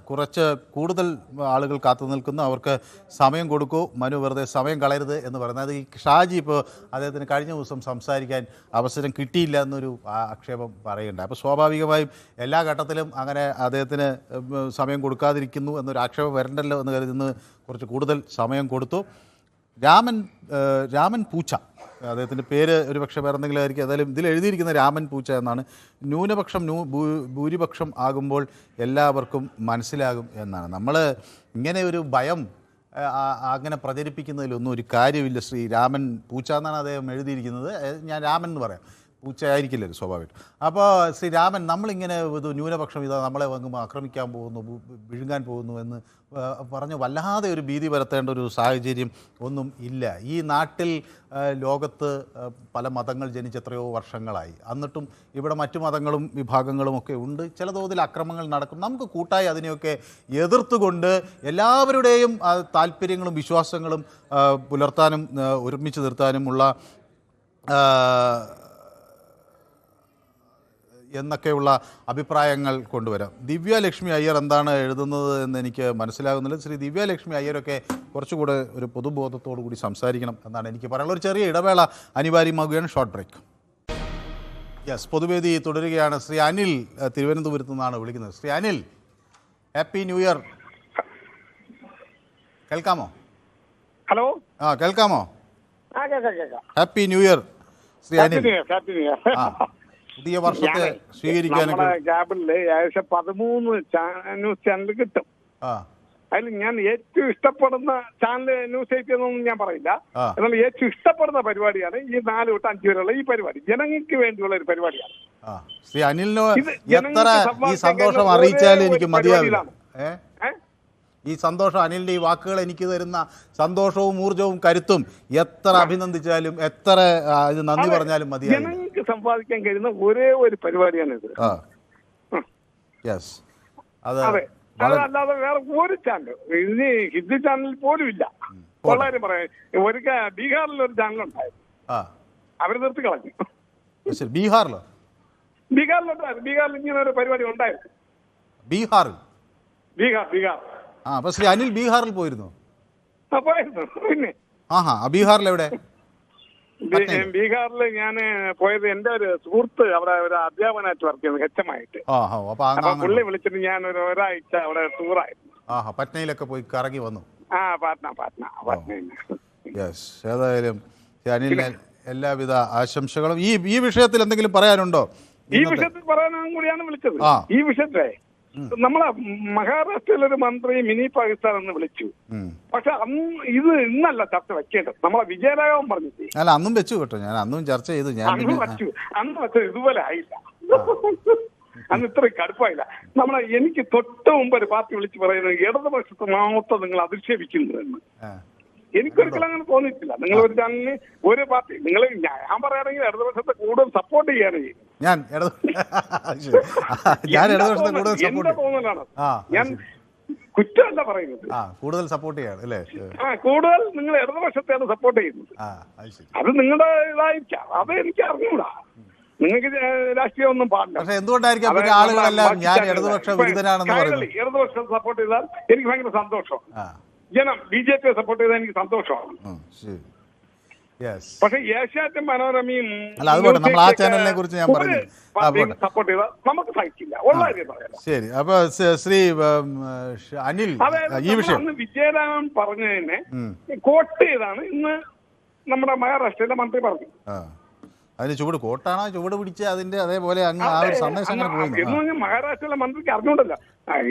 കുറച്ച് കൂടുതൽ ആളുകൾ കാത്തു നിൽക്കുന്നു, അവർക്ക് സമയം കൊടുക്കൂ, മനു വെറുതെ സമയം കളയരുത് എന്ന് പറയുന്നത്. ഈ ഷാജി ഇപ്പോൾ അദ്ദേഹത്തിന് കഴിഞ്ഞ ദിവസം സംസാരിക്കാൻ അവസരം കിട്ടിയില്ല എന്നൊരു ആക്ഷേപം പറയുന്നുണ്ട്. അപ്പോൾ സ്വാഭാവികമായും എല്ലാ ഘട്ടത്തിലും അങ്ങനെ അദ്ദേഹത്തിന് സമയം കൊടുക്കാതിരിക്കുന്നു എന്നൊരു ആക്ഷേപം വരണ്ടല്ലോ എന്ന് കരുതുന്ന കുറച്ച് കൂടുതൽ സമയം കൊടുത്തു. രാമൻ പൂച്ച, അദ്ദേഹത്തിൻ്റെ പേര് ഒരു പക്ഷേ വേറെ എന്തെങ്കിലും ആയിരിക്കും. ഏതായാലും ഇതിൽ എഴുതിയിരിക്കുന്ന രാമൻ പൂച്ച എന്നാണ്. ന്യൂനപക്ഷം ഭൂരിപക്ഷം ആകുമ്പോൾ എല്ലാവർക്കും മനസ്സിലാകും എന്നാണ്. നമ്മൾ ഇങ്ങനെ ഒരു ഭയം അങ്ങനെ പ്രചരിപ്പിക്കുന്നതിലൊന്നും ഒരു കാര്യമില്ല. ശ്രീ രാമൻ പൂച്ച എന്നാണ് അദ്ദേഹം എഴുതിയിരിക്കുന്നത്. ഞാൻ രാമൻ എന്ന് പറയാം, പൂച്ചയായിരിക്കില്ലല്ലോ സ്വാഭാവികം. അപ്പോൾ ശ്രീ രാമൻ, നമ്മളിങ്ങനെ ഇത് ന്യൂനപക്ഷം ഇതാ നമ്മളെ വന്ന് ആക്രമിക്കാൻ പോകുന്നു, വിഴുങ്ങാൻ പോകുന്നു എന്ന് പറഞ്ഞ് വല്ലാതെ ഒരു ഭീതി പരത്തേണ്ട ഒരു സാഹചര്യം ഒന്നും ഇല്ല. ഈ നാട്ടിൽ ലോകത്ത് പല മതങ്ങൾ ജനിച്ചെത്രയോ വർഷങ്ങളായി. എന്നിട്ടും ഇവിടെ മറ്റു മതങ്ങളും വിഭാഗങ്ങളും ഒക്കെ ഉണ്ട്. ചില തോതിൽ അക്രമങ്ങൾ നടക്കും. നമുക്ക് കൂട്ടായി അതിനെയൊക്കെ എതിർത്തുകൊണ്ട് എല്ലാവരുടെയും താല്പര്യങ്ങളും വിശ്വാസങ്ങളും പുലർത്താനും ഒരുമിച്ച് നിർത്താനുമുള്ള എന്നൊക്കെയുള്ള അഭിപ്രായങ്ങൾ കൊണ്ടുവരാം. ദിവ്യലക്ഷ്മി അയ്യർ എന്താണ് എഴുതുന്നത് എന്ന് എനിക്ക് മനസ്സിലാകുന്നില്ല. ശ്രീ ദിവ്യലക്ഷ്മി അയ്യരൊക്കെ കുറച്ചുകൂടെ ഒരു പൊതുബോധത്തോടു കൂടി സംസാരിക്കണം എന്നാണ് എനിക്ക് പറയാനുള്ളത്. ഒരു ചെറിയ ഇടവേള അനിവാര്യമാകുകയാണ്, ഷോർട്ട് ബ്രേക്ക്. പൊതുവേദി തുടരുകയാണ്. ശ്രീ അനിൽ തിരുവനന്തപുരത്തു നിന്നാണ് വിളിക്കുന്നത്. Shri Anil, happy new year കേൾക്കാമോ? ഹലോ, കേൾക്കാമോ? കേൾക്കാം. Happy new year Shri Anil. Happy new year. പുതിയ വർഷത്തെ സ്വീകരിക്കാനൊക്കെ നമ്മുടെ ക്യാബിനില് ഏകദേശം 13 ന്യൂസ് ചാനൽ കിട്ടും. അതിൽ ഞാൻ ഏറ്റവും ഇഷ്ടപ്പെടുന്ന ചാനൽ ന്യൂസ് 8 എന്നൊന്നും ഞാൻ പറയില്ല. എന്നാൽ ഏറ്റവും ഇഷ്ടപ്പെടുന്ന പരിപാടിയാണ് ഈ 4 തൊട്ട് 5 വരെയുള്ള ഈ പരിപാടി. ജനങ്ങൾക്ക് വേണ്ടിയുള്ള ഒരു പരിപാടിയാണ്. ശ്രീ അനിലിനോ എത്ര ഈ സന്തോഷം അറിയിച്ചാലും എനിക്ക് മതിയാവില്ല. ഈ സന്തോഷം, അനിലിന്റെ ഈ വാക്കുകൾ എനിക്ക് തരുന്ന സന്തോഷവും ഊർജവും കരുത്തും എത്ര അഭിനന്ദിച്ചാലും എത്ര ഇത് നന്ദി പറഞ്ഞാലും മതിയാവില്ല. ജനങ്ങൾക്ക് സമ്പാദിക്കാൻ കഴിയുന്ന ഒരേ ഒരു പരിപാടിയാണ് ഇത്. യെസ്, അത് അതല്ലാതെ വേറെ ഒരു ചാനൽ ഇനി ഹിന്ദി ചാനൽ പോലും ഇല്ല. വളരെ പറയാം, ഒരിക്കൽ ബീഹാറിൽ ഒരു ചാനൽ ഉണ്ടായിരുന്നു, അവര് നിർത്തി കളഞ്ഞു. ബീഹാറിലുണ്ടായിരുന്നു, ബീഹാറിൽ ഇങ്ങനെ ഒരു പരിപാടി ഉണ്ടായിരുന്നു. ബീഹാർ അപ്പൊ ശ്രീ അനിൽ ബീഹാറിൽ പോയിരുന്നു? പോയിരുന്നു. പിന്നെ ബീഹാറിൽ എവിടെ? ബീഹാറിൽ ഞാൻ പോയത് എന്റെ ഒരു സുഹൃത്ത് അവിടെ ഒരു അധ്യാപകനായിട്ട് വർക്ക് ചെയ്യുന്നത്, ഹെച്ചമായിട്ട്. പുള്ളി വിളിച്ചിട്ട് ഞാൻ ഒരാഴ്ച അവിടെ ടൂറായിരുന്നു. പറ്റ്നയിലൊക്കെ പോയി കറങ്ങി വന്നു. പാറ്റ്ന. യെസ്, ഏതായാലും അനിലിന് എല്ലാവിധ ആശംസകളും. ഈ വിഷയത്തിൽ എന്തെങ്കിലും പറയാനുണ്ടോ? ഈ വിഷയത്തിൽ പറയാനും കൂടിയാണ് വിളിച്ചത്. ഈ വിഷയത്തെ നമ്മളെ മഹാരാഷ്ട്രയിലൊരു മന്ത്രി മിനി പാകിസ്ഥാൻ എന്ന് വിളിച്ചു. പക്ഷെ ഇത് ഇന്നല്ല ചർച്ച വെക്കേണ്ടത്. നമ്മളെ വിജയരാഘവൻ പറഞ്ഞിട്ട് അല്ല, അന്നും വെച്ചു കേട്ടോ, ഞാൻ അന്നും ചർച്ച ചെയ്തു. അന്ന് വെച്ചത് ഇതുപോലെ ആയില്ല, അന്ന് ഇത്രയും കടുപ്പായില്ല. എനിക്ക് തൊട്ട് മുമ്പ് ഒരു പാർട്ടി വിളിച്ച് പറയുന്നത് ഇടതുപക്ഷത്തെ മാത്രം നിങ്ങൾ അധിക്ഷേപിക്കുന്നു എന്ന്. എനിക്കൊരിക്കലും അങ്ങനെ തോന്നിയിട്ടില്ല. നിങ്ങൾ ഒരു ചാനലിന് ഒരു പാർട്ടി നിങ്ങൾ ഞാൻ പറയുകയാണെങ്കിൽ ഇടതുപക്ഷത്തെ കൂടുതൽ സപ്പോർട്ട് ചെയ്യാണ് എന്റെ തോന്നലാണ്. ഞാൻ കുറ്റമല്ല പറയുന്നത്, കൂടുതൽ സപ്പോർട്ട് ചെയ്യാണ് അല്ലേ? കൂടുതൽ നിങ്ങൾ ഇടതുപക്ഷത്തെയാണ് സപ്പോർട്ട് ചെയ്യുന്നത്. അത് നിങ്ങളുടെ ഇതായിരിക്കാം, അത് എനിക്ക് അറിഞ്ഞൂടാ. നിങ്ങൾക്ക് രാഷ്ട്രീയം ഒന്നും പാടില്ല. പക്ഷെ എന്തുകൊണ്ടായിരിക്കും ഇടതുപക്ഷം സപ്പോർട്ട് ചെയ്താൽ എനിക്ക് ഭയങ്കര സന്തോഷം. ജനം BJP സപ്പോർട്ട് ചെയ്താൽ എനിക്ക് സന്തോഷമാണ്. പക്ഷെ ഏഷ്യാനെറ്റും മനോരമയും സപ്പോർട്ട് ചെയ്താൽ നമുക്ക് സഹിക്കില്ല. ശരി, അപ്പൊ ശ്രീ അനിൽ, ഈ വിഷയം വിജയരാഘവൻ പറഞ്ഞതിനെ കോട്ട് ചെയ്താണ് ഇന്ന് നമ്മുടെ മഹാരാഷ്ട്രയിലെ മന്ത്രി പറഞ്ഞു. അതിന് ചുവട് കോട്ടാണോ ചുവട് പിടിച്ച് അതിന്റെ അതേപോലെ അങ്ങ് ആ ഒരു സന്ദേശം അങ്ങനെ പോയി. മഹാരാഷ്ട്രയിലെ മന്ത്രിക്ക് അറിഞ്ഞൂടല്ല,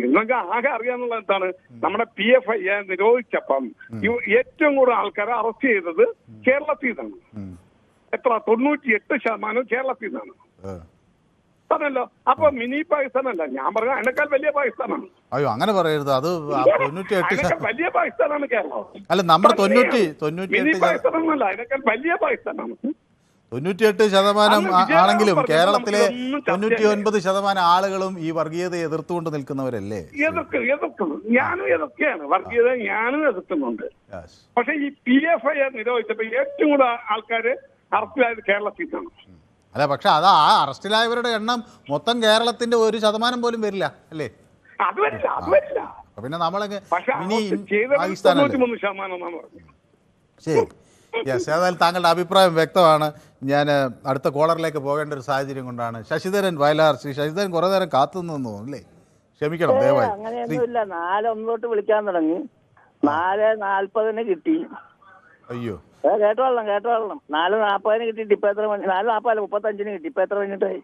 ഇന്നൊക്കെ ആകെ അറിയാന്നുള്ള എന്താണ്, നമ്മുടെ PFI നിരോധിച്ചപ്പം ഏറ്റവും കൂടുതൽ ആൾക്കാരെ അറസ്റ്റ് ചെയ്തത് കേരളത്തിൽ നിന്നാണ്. എത്ര? 98% കേരളത്തിൽ നിന്നാണ്. പറഞ്ഞല്ലോ. അപ്പൊ മിനി പാകിസ്ഥാനല്ല, ഞാൻ പറഞ്ഞ അതിനേക്കാൾ വലിയ പാകിസ്ഥാനാണ്. അയ്യോ, അങ്ങനെ പറയരുത്. അത് 98% വലിയ പാകിസ്ഥാനാണ് കേരളം. അല്ല, നമ്മുടെ 98 മിനി പാകിസ്ഥാനൊന്നുമല്ല, അതിനേക്കാൾ വലിയ പാകിസ്ഥാനാണ്. 98% ആണെങ്കിലും കേരളത്തിലെ 99% ആളുകളും ഈ വർഗീയതയെ എതിർത്തുകൊണ്ട് നിൽക്കുന്നവരല്ലേ? എതിർക്കുന്നു. ഞാനും എതിർക്കുകയാണ് വർഗീയത, ഞാനും എതിർക്കുന്നുണ്ട്. പക്ഷെ ഈ PFI നിരോധിച്ചപ്പോ ഏറ്റവും കൂടുതൽ ആൾക്കാര് അറസ്റ്റിലായത് കേരളത്തിൽ നിന്നാണ്. അല്ല, പക്ഷെ അത് ആ അറസ്റ്റിലായവരുടെ എണ്ണം മൊത്തം കേരളത്തിന്റെ 1% പോലും വരില്ല അല്ലേ? അത് വരില്ല. പിന്നെ നമ്മളൊക്കെ ശരി. യെസ്, ഏതായാലും താങ്കളുടെ അഭിപ്രായം വ്യക്തമാണ്. ഞാൻ അടുത്ത കോളറിലേക്ക് പോകേണ്ട ഒരു സാഹചര്യം കൊണ്ടാണ്. ശശിധരൻ വയലാർ. ശ്രീ ശശിധരൻ കുറെ നേരം കാത്തു നിന്നു അല്ലേ? ക്ഷമിക്കണം ദയവായി. അങ്ങനെയൊന്നുമില്ല, 4 തൊട്ട് വിളിക്കാൻ തുടങ്ങി, 4:40 കിട്ടി. അയ്യോ, കേട്ടോളണം 4:40 കിട്ടിയിട്ട് ഇപ്പൊ എത്ര മണി? 4:40 35 കിട്ടി. ഇപ്പൊ എത്ര മിനിറ്റായി?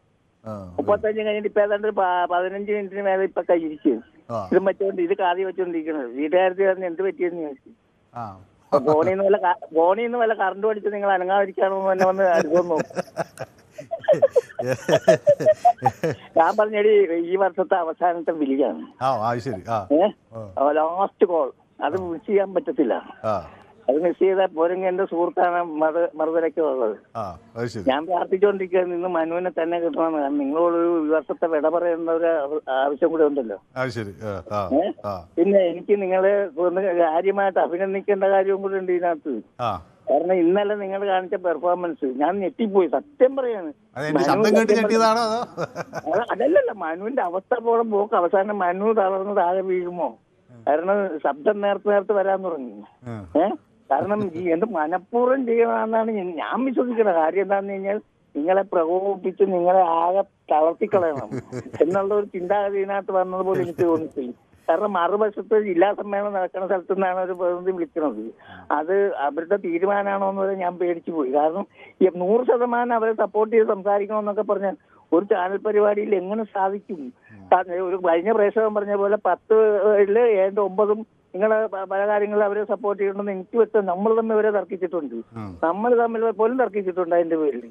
35 കഴിഞ്ഞിട്ട് ഇപ്പൊ ഏതാണ്ട് 15 മിനിറ്റിന് മേലെ ഇപ്പൊ കഴിയിരിക്കും. ഇത് വെച്ചോണ്ട് ഇത് കാതി വെച്ചോണ്ടിരിക്കുന്നത്. വീട്ടുകാരത്തി പറഞ്ഞ് എന്ത് പറ്റിയെന്ന് ചോദിച്ചു. ഫോണിന്ന് വല്ല കറണ്ട് പഠിച്ച് നിങ്ങൾ അനങ്ങാതിരിക്കാണോ തന്നെ വന്ന് അനുഭവം. ഞാൻ പറഞ്ഞടി ഈ വർഷത്തെ അവസാനത്തെ വിളിയാണ്, ലാസ്റ്റ് കോൾ. അത് മിസ് ചെയ്യാൻ പറ്റത്തില്ല. അത് മിസ് ചെയ്താൽ പോരെങ്കിൽ എന്റെ സുഹൃത്താണ് മറുതലയ്ക്ക് ഉള്ളത്. ഞാൻ പ്രാർത്ഥിച്ചുകൊണ്ടിരിക്കുകയാണ് ഇന്ന് മനുവിനെ തന്നെ കിട്ടണമെന്ന്. കാരണം നിങ്ങളോടൊരു ഈ വർഷത്തെ വിട പറയുന്ന ഒരു ആവശ്യം കൂടെ ഉണ്ടല്ലോ. പിന്നെ എനിക്ക് നിങ്ങളെ ഒന്ന് കാര്യമായിട്ട് അഭിനന്ദിക്കേണ്ട കാര്യവും കൂടെ ഉണ്ട് ഇതിനകത്ത്. കാരണം ഇന്നലെ നിങ്ങൾ കാണിച്ച പെർഫോമൻസ് ഞാൻ ഞെട്ടിപ്പോയി, സത്യം പറയാണ്. അതല്ലല്ല, മനുവിന്റെ അവസ്ഥ പോക്ക് അവസാനം മനു തളർന്ന് താഴെ വീഴുമോ? കാരണം ശബ്ദം നേരത്തെ വരാൻ തുടങ്ങി. കാരണം എന്ത് മനഃപൂർവ്വം ചെയ്യണമെന്നാണ് ഞാൻ വിശ്വസിക്കുന്നത്. കാര്യം എന്താന്ന് കഴിഞ്ഞാൽ നിങ്ങളെ പ്രകോപിപ്പിച്ച് നിങ്ങളെ ആകെ തളർത്തിക്കളയണം എന്നുള്ള ഒരു ചിന്താഗതി ഇതിനകത്ത് വന്നതുപോലെ എനിക്ക് തോന്നിയിട്ടില്ല. കാരണം മറുവശത്ത് ജില്ലാ സമ്മേളനം നടക്കുന്ന സ്ഥലത്തു നിന്നാണ് ഒരു പ്രതിനിധി വിളിക്കുന്നത്. അത് അവരുടെ തീരുമാനമാണോ എന്ന് വരെ ഞാൻ പേടിച്ചു പോയി. കാരണം 100% അവരെ സപ്പോർട്ട് ചെയ്ത് സംസാരിക്കണമെന്നൊക്കെ പറഞ്ഞാൽ ഒരു ചാനൽ പരിപാടിയിൽ എങ്ങനെ സാധിക്കും? ഒരു കഴിഞ്ഞ പ്രേക്ഷകൻ പറഞ്ഞ പോലെ 10 ഏതാണ്ട് 9 നിങ്ങളെ പല കാര്യങ്ങളും അവരെ സപ്പോർട്ട് ചെയ്യണമെന്ന് എനിക്ക് വ്യക്തം. നമ്മൾ തമ്മിൽ അവരെ തർക്കിച്ചിട്ടുണ്ട്, നമ്മൾ തമ്മിൽ പോലും തർക്കിച്ചിട്ടുണ്ട് അതിന്റെ പേരിൽ.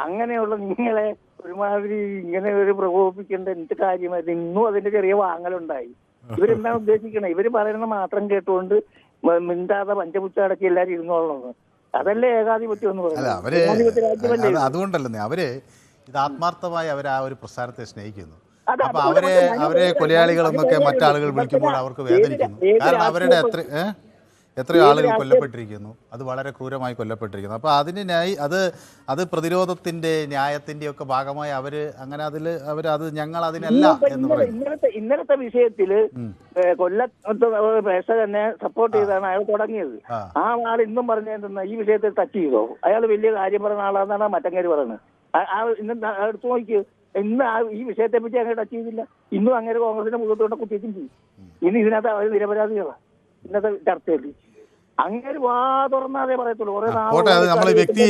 അങ്ങനെയുള്ള നിങ്ങളെ ഒരുമാതിരി ഇങ്ങനെ ഒരു പ്രകോപിപ്പിക്കേണ്ട എന്ത് കാര്യമായിരുന്നു? ഇന്നും അതിന്റെ ചെറിയ വാങ്ങലുണ്ടായി. ഇവരെന്താണ് ഉദ്ദേശിക്കണേ? ഇവര് പറയുന്നത് മാത്രം കേട്ടുകൊണ്ട് മിണ്ടാതെ പഞ്ചപുച്ചടക്കി എല്ലാരും ഇരുന്നോളണം. അതല്ലേ ഏകാധിപത്യം എന്ന് പറയുന്നത്? അതുകൊണ്ടല്ലേ അവര് ഇത് ആത്മാർത്ഥമായി അവർ ആ ഒരു പ്രസ്ഥാനത്തെ സ്നേഹിക്കുന്നു. അപ്പൊ അവരെ കൊലയാളികളെന്നൊക്കെ മറ്റാളുകൾ വിളിക്കുമ്പോൾ അവർക്ക് വേദനിക്കുന്നു. കാരണം അവരുടെ എത്രയോ ആളുകൾ കൊല്ലപ്പെട്ടിരിക്കുന്നു, അത് വളരെ ക്രൂരമായി കൊല്ലപ്പെട്ടിരിക്കുന്നു. അപ്പോൾ അതിന് അത് പ്രതിരോധത്തിന്റെ ന്യായത്തിന്റെ ഒക്കെ ഭാഗമായി അത് ഞങ്ങൾ അതിനല്ല എന്ന് പറയും. ഇന്നലത്തെ വിഷയത്തില് പേശ തന്നെ സപ്പോർട്ട് ചെയ്താണ് അയാൾ തുടങ്ങിയത്. ആ ആൾ ഇന്നും പറഞ്ഞ ഈ വിഷയത്തിൽ ടച്ച് ചെയ്തോ? അയാൾ വലിയ കാര്യം പറയുന്ന ആളാണെന്നാണ് മറ്റങ്ങേര് പറയുന്നത്. എടുത്തു നോക്കിയോ, ഇന്ന് ഈ വിഷയത്തെ പറ്റി അങ്ങനെ ടച്ച് ചെയ്തില്ല. ഇന്നും അങ്ങനെ കോൺഗ്രസിന്റെ മുഖത്തോടെ കുത്തിയിട്ടും ചെയ്യും. ഇന്ന് ഇതിനകത്ത് അവർ നിരപരാധികളാണ് ഇന്നത്തെ ചർച്ചയിൽ. അങ്ങനെ വാ തുറന്നാതേ പറയത്തുള്ളൂ. നമ്മൾ വ്യക്തി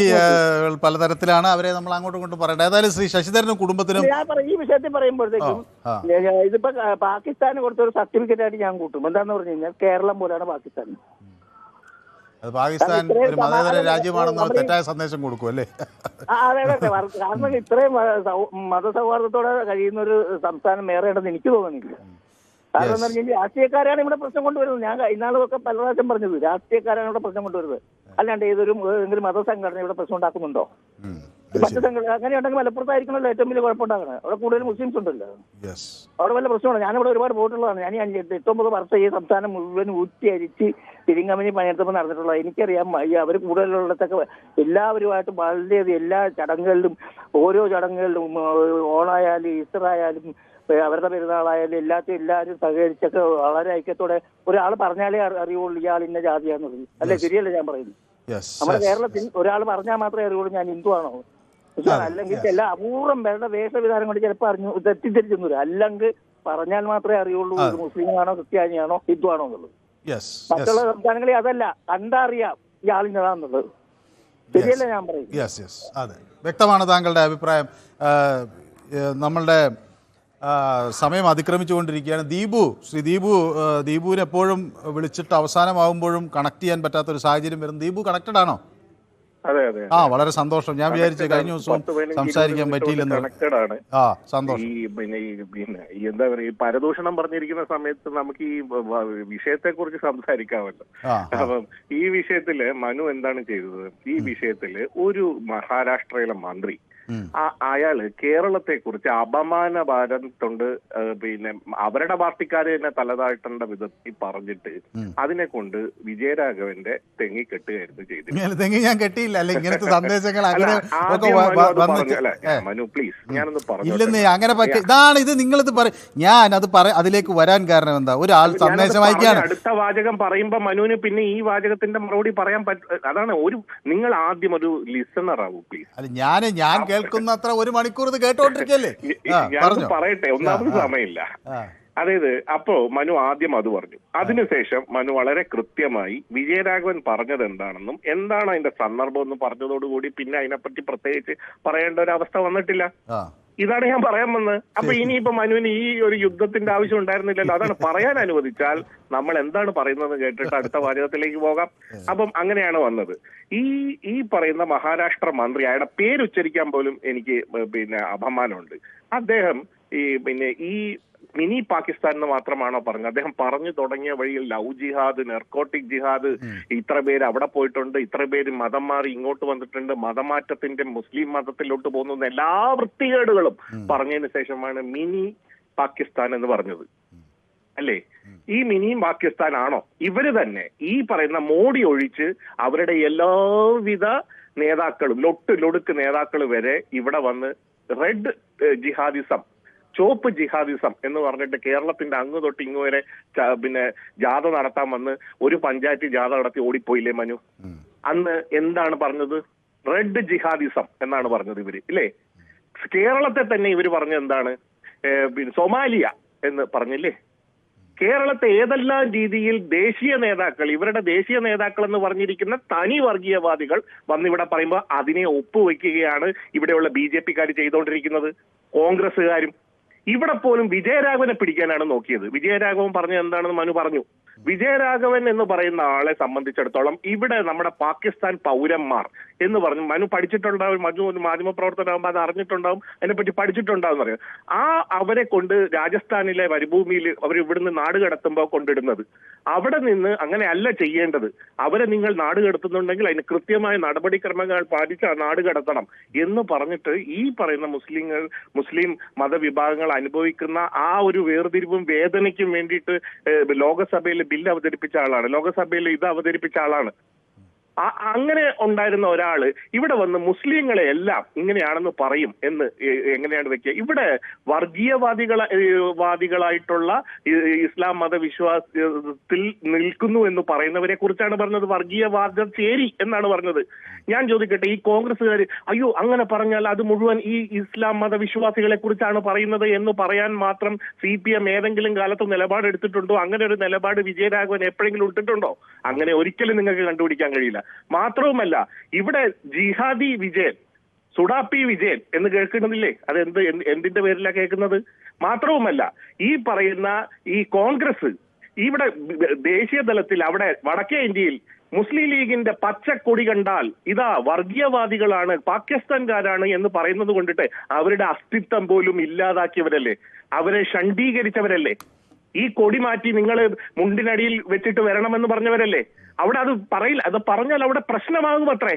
പലതരത്തിലാണ് അവരെ നമ്മൾ അങ്ങോട്ടും ഇങ്ങോട്ടും പറയട്ടെ. ഏതായാലും ശ്രീ ശശിധരനും കുടുംബത്തിനും ഈ വിഷയത്തിൽ പറയുമ്പോഴത്തേക്കും ഇതിപ്പോ പാകിസ്ഥാന് കൊടുത്തൊരു സർട്ടിഫിക്കറ്റ് ആയിട്ട് ഞാൻ കൂട്ടും. എന്താന്ന് പറഞ്ഞു കഴിഞ്ഞാൽ കേരളം പോലെയാണ് പാകിസ്ഥാൻ. പാകിസ്ഥാൻ ഒരു മതേതര രാജ്യമാണെന്നുള്ള തെറ്റായ സന്ദേശം കൊടുക്കും അല്ലേ? അതെ അതെ. കാരണം ഇത്രയും മതസൗഹാർദ്ദത്തോടെ കഴിയുന്ന ഒരു സംസ്ഥാനം വേറെ ഉണ്ടെന്ന് എനിക്ക് തോന്നുന്നില്ല. കാരണം എന്താ പറഞ്ഞാൽ രാഷ്ട്രീയക്കാരാണ് ഇവിടെ പ്രശ്നം കൊണ്ടുവരുന്നത്. ഞാൻ ഇന്നാളൊക്കെ പല പ്രാവശ്യം പറഞ്ഞത് രാഷ്ട്രീയക്കാരാണ് ഇവിടെ പ്രശ്നം കൊണ്ടുവരുന്നത്. അല്ലാണ്ട് ഏതെങ്കിലും മതസംഘടന ഇവിടെ പ്രശ്നം ഉണ്ടാക്കുന്നുണ്ടോ? മറ്റു സംഘടന അങ്ങനെയുണ്ടെങ്കിൽ മലപ്പുറത്തായിരിക്കണല്ലോ ഏറ്റവും വലിയ കുഴപ്പമുണ്ടാകണം. അവിടെ കൂടുതൽ മുസ്ലിംസ് ഉണ്ടല്ലോ, അവിടെ വല്ല പ്രശ്നമാണ്. ഞാനിവിടെ ഒരുപാട് പോയിട്ടുള്ളതാണ്. ഞാൻ 8-9 വർഷം ഈ സംസ്ഥാനം മുഴുവൻ ഊറ്റി അരിച്ച് തിരിങ്കമ്പനി പണിയെടുത്തപ്പോൾ നടന്നിട്ടുള്ളത്. എനിക്കറിയാം. അവർ കൂടുതലുള്ളതൊക്കെ എല്ലാവരുമായിട്ട് വളരെയധികം എല്ലാ ചടങ്ങുകളിലും ഓരോ ചടങ്ങുകളിലും ഓണായാലും ഈസ്റ്ററായാലും അവരുടെ പെരുന്നാളായാലും എല്ലാവരും സഹകരിച്ചൊക്കെ വളരെ ഐക്യത്തോടെ ഒരാൾ പറഞ്ഞാലേ അറിയുള്ളൂ ഇയാൾ ഇന്ന ജാതിയാന്നുള്ളത്. അല്ലെ? ശരിയല്ലേ ഞാൻ പറയുന്നത്? നമ്മുടെ കേരളത്തിൽ ഒരാൾ പറഞ്ഞാൽ മാത്രമേ അറിയുള്ളൂ ഞാൻ ഹിന്ദു ആണോ. അല്ലെങ്കിൽ എല്ലാ അപൂർവം പേരുടെ വേഷവിധാനം കൊണ്ട് ചിലപ്പോൾ തെറ്റിദ്ധരിച്ചു. അല്ലെങ്കിൽ പറഞ്ഞാൽ മാത്രമേ അറിയുള്ളൂ ഇത് മുസ്ലിമാണോ ക്രിസ്ത്യാനിയാണോ ഹിന്ദു ആണോ എന്നുള്ളത്. മറ്റുള്ള സംസ്ഥാനങ്ങളിൽ അതല്ല, കണ്ടറിയാം ഇയാളിന്നതാന്നുള്ളത്. ശരിയല്ലേ ഞാൻ പറയുന്നത്? അതെ, വ്യക്തമാണ് താങ്കളുടെ അഭിപ്രായം. നമ്മളുടെ സമയം അതിക്രമിച്ചുകൊണ്ടിരിക്കുകയാണ്. ശ്രീ ദീപുവിന് എപ്പോഴും വിളിച്ചിട്ട് അവസാനമാകുമ്പോഴും കണക്ട് ചെയ്യാൻ പറ്റാത്തൊരു സാഹചര്യം വരുന്നു. ദീപു കണക്റ്റഡ് ആണോ? വളരെ സന്തോഷം. ഞാൻ വിചാരിച്ചു കഴിഞ്ഞ ദിവസവും സംസാരിക്കാൻ പറ്റിയില്ലെന്ന്. സന്തോഷം. എന്താ പറയുക, ഈ പരദൂഷണം പറഞ്ഞിരിക്കുന്ന സമയത്ത് നമുക്ക് ഈ വിഷയത്തെ കുറിച്ച് സംസാരിക്കാമല്ലോ. അപ്പം ഈ വിഷയത്തില് മനു എന്താണ് ചെയ്തത്? ഈ വിഷയത്തില് ഒരു മഹാരാഷ്ട്രയിലെ മന്ത്രി അയാള് കേരളത്തെ കുറിച്ച് അപമാനഭാരം കൊണ്ട് അവരുടെ പാർട്ടിക്കാരെ തന്നെ തലതാഴ്ത്തേണ്ട വിധത്തിൽ പറഞ്ഞിട്ട് അതിനെ കൊണ്ട് വിജയരാഘവന്റെ തെങ്ങി കെട്ടുകയായിരുന്നു ചെയ്തത്. ഞാൻ കെട്ടിയില്ല. മനു പ്ലീസ്, ഞാനൊന്ന് പറഞ്ഞു. അങ്ങനെ ഇതാണ് ഇത്. നിങ്ങളിത് അതിലേക്ക് വരാൻ കാരണം എന്താ? ഒരാൾ സന്ദേശം അയക്കുകയാണ്, അടുത്ത വാചകം പറയുമ്പോ മനുവിന് പിന്നെ ഈ വാചകത്തിന്റെ മറുപടി പറയാൻ പറ്റും. അതാണ് ഒരു ആദ്യം ഒരു ലിസണർ ആവും പ്ലീസ്. അല്ല, ഞാൻ കേൾക്കുന്നത്ര 1 മണിക്കൂർ ഇത് കേട്ടോണ്ടിരിക്കല്ലേ? ഞാൻ പറയട്ടെ, ഒന്നാമത് സമയമില്ല. അതായത് അപ്പോ മനു ആദ്യം അത് പറഞ്ഞു. അതിനുശേഷം മനു വളരെ കൃത്യമായി വിജയരാഘവൻ പറഞ്ഞത് എന്താണെന്നും എന്താണ് അതിന്റെ സന്ദർഭം എന്ന് പറഞ്ഞതോടുകൂടി പിന്നെ അതിനെപ്പറ്റി പ്രത്യേകിച്ച് പറയേണ്ട ഒരു അവസ്ഥ വന്നിട്ടില്ല. ഇതാണ് ഞാൻ പറയാൻ വന്നത്. അപ്പൊ ഇനിയിപ്പോ മനുവിന് ഈ ഒരു യുദ്ധത്തിന്റെ ആവശ്യം ഉണ്ടായിരുന്നില്ലല്ലോ. അതാണ് പറയാൻ അനുവദിച്ചാൽ നമ്മൾ എന്താണ് പറയുന്നത് കേട്ടിട്ട് അടുത്ത വാചകത്തിലേക്ക് പോകാം. അപ്പം അങ്ങനെയാണ് വന്നത്. ഈ പറയുന്ന മഹാരാഷ്ട്ര മന്ത്രി, അയാളുടെ പേരുച്ചരിക്കാൻ പോലും എനിക്ക് അപമാനമുണ്ട്. അദ്ദേഹം ഈ മിനി പാകിസ്ഥാൻ എന്ന് മാത്രമാണോ പറഞ്ഞത്? അദ്ദേഹം പറഞ്ഞു തുടങ്ങിയ വഴിയിൽ ലവ് ജിഹാദ്, നെർക്കോട്ടിക് ജിഹാദ്, ഇത്ര പേര് അവിടെ പോയിട്ടുണ്ട്, ഇത്ര പേര് മതം മാറി ഇങ്ങോട്ട് വന്നിട്ടുണ്ട്, മതമാറ്റത്തിന്റെ മുസ്ലിം മതത്തിലോട്ട് പോകുന്ന എല്ലാ വൃത്തികേടുകളും പറഞ്ഞതിന് ശേഷമാണ് മിനി പാകിസ്ഥാൻ എന്ന് പറഞ്ഞത്. അല്ലേ? ഈ മിനി പാകിസ്ഥാൻ ആണോ? ഇവര് തന്നെ ഈ പറയുന്ന മോഡി ഒഴിച്ച് അവരുടെ എല്ലാവിധ നേതാക്കളും ലൊടുക്ക് നേതാക്കൾ വരെ ഇവിടെ വന്ന് റെഡ് ജിഹാദിസം, ചോപ്പ് ജിഹാദിസം എന്ന് പറഞ്ഞിട്ട് കേരളത്തിന്റെ അങ്ങ് തൊട്ട് ഇങ്ങ് വരെ ജാഥ നടത്താൻ വന്ന് ഒരു പഞ്ചായത്ത് ജാഥ നടത്തി ഓടിപ്പോയില്ലേ മനു? അന്ന് എന്താണ് പറഞ്ഞത്? റെഡ് ജിഹാദിസം എന്നാണ് പറഞ്ഞത് ഇവര്, ഇല്ലേ? കേരളത്തെ തന്നെ ഇവര് പറഞ്ഞത് എന്താണ്? സൊമാലിയ എന്ന് പറഞ്ഞില്ലേ? കേരളത്തെ ഏതെല്ലാം രീതിയിൽ ദേശീയ നേതാക്കൾ, ഇവരുടെ ദേശീയ നേതാക്കൾ എന്ന് പറഞ്ഞിരിക്കുന്ന തനി വർഗീയവാദികൾ വന്നിവിടെ പറയുമ്പോൾ അതിനെ ഒപ്പുവെക്കുകയാണ് ഇവിടെയുള്ള BJP-ക്കാർ ചെയ്തുകൊണ്ടിരിക്കുന്നത്. കോൺഗ്രസ്സുകാരും ഇവിടെ പോലും വിജയരാഘവനെ പിടിക്കാനാണ് നോക്കിയത്. വിജയരാഘവൻ പറഞ്ഞത് എന്താണെന്ന് മനു പറഞ്ഞു. വിജയരാഘവൻ എന്ന് പറയുന്ന ആളെ സംബന്ധിച്ചിടത്തോളം ഇവിടെ നമ്മുടെ പാകിസ്ഥാൻ പൗരന്മാർ എന്ന് പറഞ്ഞു, മനു പഠിച്ചിട്ടുണ്ടാവും, മനു ഒരു മാധ്യമപ്രവർത്തനാകുമ്പോൾ അത് അറിഞ്ഞിട്ടുണ്ടാവും, അതിനെപ്പറ്റി പഠിച്ചിട്ടുണ്ടാവും അറിയാം. അവരെ കൊണ്ട് രാജസ്ഥാനിലെ മരുഭൂമിയിൽ അവർ ഇവിടുന്ന് നാട് കടത്തുമ്പോൾ കൊണ്ടിടുന്നത്, അവിടെ നിന്ന് അങ്ങനെയല്ല ചെയ്യേണ്ടത്. അവരെ നിങ്ങൾ നാട് കടത്തുന്നുണ്ടെങ്കിൽ അതിന് കൃത്യമായ നടപടിക്രമങ്ങൾ പാലിച്ച് ആ നാട് കടത്തണം എന്ന് പറഞ്ഞിട്ട് ഈ പറയുന്ന മുസ്ലിം മതവിഭാഗങ്ങൾ അനുഭവിക്കുന്ന ആ ഒരു വേർതിരിവും വേദനയ്ക്കും വേണ്ടിയിട്ട് ലോകസഭയിൽ ബില്ല് അവതരിപ്പിച്ച ആളാണ്, ലോകസഭയിൽ ഇത് അവതരിപ്പിച്ച ആളാണ്. അങ്ങനെ ഉണ്ടായിരുന്ന ഒരാള് ഇവിടെ വന്ന് മുസ്ലിങ്ങളെ എല്ലാം ഇങ്ങനെയാണെന്ന് പറയും എന്ന് എങ്ങനെയാണ് വെക്കുക? ഇവിടെ വർഗീയവാദികളായിട്ടുള്ള ഇസ്ലാം മതവിശ്വാസത്തിൽ നിൽക്കുന്നു എന്ന് പറയുന്നവരെ കുറിച്ചാണ് പറഞ്ഞത്. വർഗീയവാദ ചേരി എന്നാണ് പറഞ്ഞത്. ഞാൻ ചോദിക്കട്ടെ, ഈ കോൺഗ്രസ്സുകാർ അയ്യോ അങ്ങനെ പറഞ്ഞാൽ അത് മുഴുവൻ ഈ ഇസ്ലാം മതവിശ്വാസികളെ കുറിച്ചാണ് പറയുന്നത് എന്ന് പറയാൻ മാത്രം CPM ഏതെങ്കിലും കാലത്ത് നിലപാടെടുത്തിട്ടുണ്ടോ? അങ്ങനെ ഒരു നിലപാട് വിജയരാഘവൻ എപ്പോഴെങ്കിലും ഇട്ടിട്ടുണ്ടോ? അങ്ങനെ ഒരിക്കലും നിങ്ങൾക്ക് കണ്ടുപിടിക്കാൻ കഴിയില്ല. മാത്രവുമല്ല, ഇവിടെ ജിഹാദി വിജയൻ, സുഡാപ്പി വിജയൻ എന്ന് കേൾക്കുന്നില്ലേ? അത് എന്തിന്റെ പേരിലാണ് കേൾക്കുന്നത്? മാത്രവുമല്ല, ഈ പറയുന്ന ഈ കോൺഗ്രസ് ഇവിടെ ദേശീയ തലത്തിൽ അവിടെ വടക്കേ ഇന്ത്യയിൽ മുസ്ലിം ലീഗിന്റെ പച്ചക്കൊടി കണ്ടാൽ ഇതാ വർഗീയവാദികളാണ്, പാകിസ്ഥാൻകാരാണ് എന്ന് പറയുന്നത് കൊണ്ടിട്ട് അവരുടെ അസ്തിത്വം പോലും ഇല്ലാതാക്കിയവരല്ലേ, അവരെ ഷണ്ഡീകരിച്ചവരല്ലേ, ഈ കൊടി മാറ്റി നിങ്ങൾ മുണ്ടിനടിയിൽ വെച്ചിട്ട് വരണമെന്ന് പറഞ്ഞവരല്ലേ. അവിടെ അത് പറയില്ല, അത് പറഞ്ഞാൽ അവിടെ പ്രശ്നമാകും അത്രേ.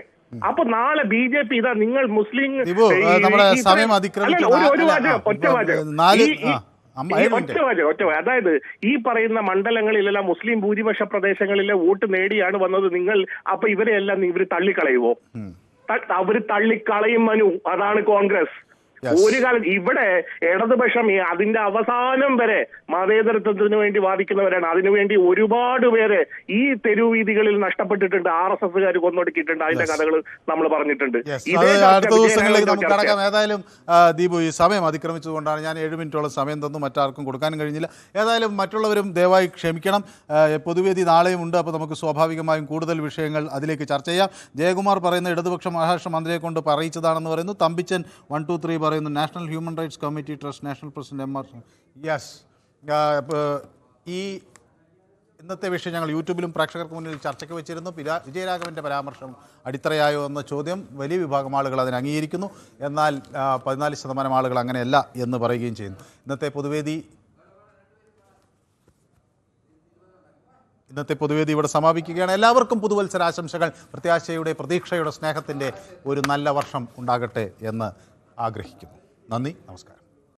അപ്പൊ നാളെ BJP ഇതാ നിങ്ങൾ മുസ്ലിം ഒറ്റ അതായത് ഈ പറയുന്ന മണ്ഡലങ്ങളിലെല്ലാം മുസ്ലിം ഭൂരിപക്ഷ പ്രദേശങ്ങളിലെ വോട്ട് നേടിയാണ് വന്നത് നിങ്ങൾ. അപ്പൊ ഇവരെല്ലാം ഇവര് തള്ളിക്കളയുവോ? അവര് തള്ളിക്കളയും മനു. അതാണ് കോൺഗ്രസ്. ഒരു കാലം ഇവിടെ ഇടതുപക്ഷം അതിന്റെ അവസാനം വരെ മതേതരത്വത്തിന് വേണ്ടി വാദിക്കുന്നവരാണ്. അതിനുവേണ്ടി ഒരുപാട് പേരെ ഈ തെരുവീതികളിൽ നഷ്ടപ്പെട്ടിട്ടുണ്ട്, RSSകാർ കൊന്നൊടുക്കിയിട്ടുണ്ട്. അതിന്റെ കഥകൾ നമ്മൾ പറഞ്ഞിട്ടുണ്ട്. അടുത്ത ദിവസങ്ങളിലേക്ക് നമുക്ക് കടക്കാം. ഏതായാലും ദീപു, ഈ സമയം അതിക്രമിച്ചതുകൊണ്ടാണ് ഞാൻ 7 മിനിറ്റോളം സമയം തന്നു, മറ്റാർക്കും കൊടുക്കാനും കഴിഞ്ഞില്ല. ഏതായാലും മറ്റുള്ളവരും ദയവായി ക്ഷമിക്കണം. പൊതുവേദി നാളെയും ഉണ്ട്, അപ്പോൾ നമുക്ക് സ്വാഭാവികമായും കൂടുതൽ വിഷയങ്ങൾ അതിലേക്ക് ചർച്ച ചെയ്യാം. ജയകുമാർ പറയുന്ന ഇടതുപക്ഷ മഹാരാഷ്ട്ര മന്ത്രിയെ കൊണ്ട് പറയിച്ചതാണെന്ന് പറയുന്നു. തമ്പിച്ചൻ 1, 2, 3 പറയുന്നു national human rights committee trust national president MR. Yes, ഈ ഇന്നത്തെ വിഷയം ഞങ്ങൾ യൂട്യൂബിലും പ്രേക്ഷകർക്ക് മുന്നിൽ ചർച്ചയ്ക്ക് വെച്ചിരുന്നു. വിജയരാഘവൻ്റെ പരാമർശം അടിത്തറയായോ എന്ന ചോദ്യം വലിയ വിഭാഗം ആളുകൾ അതിനെ അംഗീകരിക്കുന്നു. എന്നാൽ 14% ആളുകൾ അങ്ങനെയല്ല എന്ന് പറയുകയും ചെയ്യുന്നു. ഇന്നത്തെ പൊതുവേദി ഇവിടെ സമാപിക്കുകയാണ്. എല്ലാവർക്കും പുതുവത്സരാശംസകൾ. പ്രത്യാശയുടെ, പ്രതീക്ഷയുടെ, സ്നേഹത്തിൻ്റെ ഒരു നല്ല വർഷം ഉണ്ടാകട്ടെ എന്ന് ആഗ്രഹിക്കുന്നു. നന്ദി, നമസ്കാരം.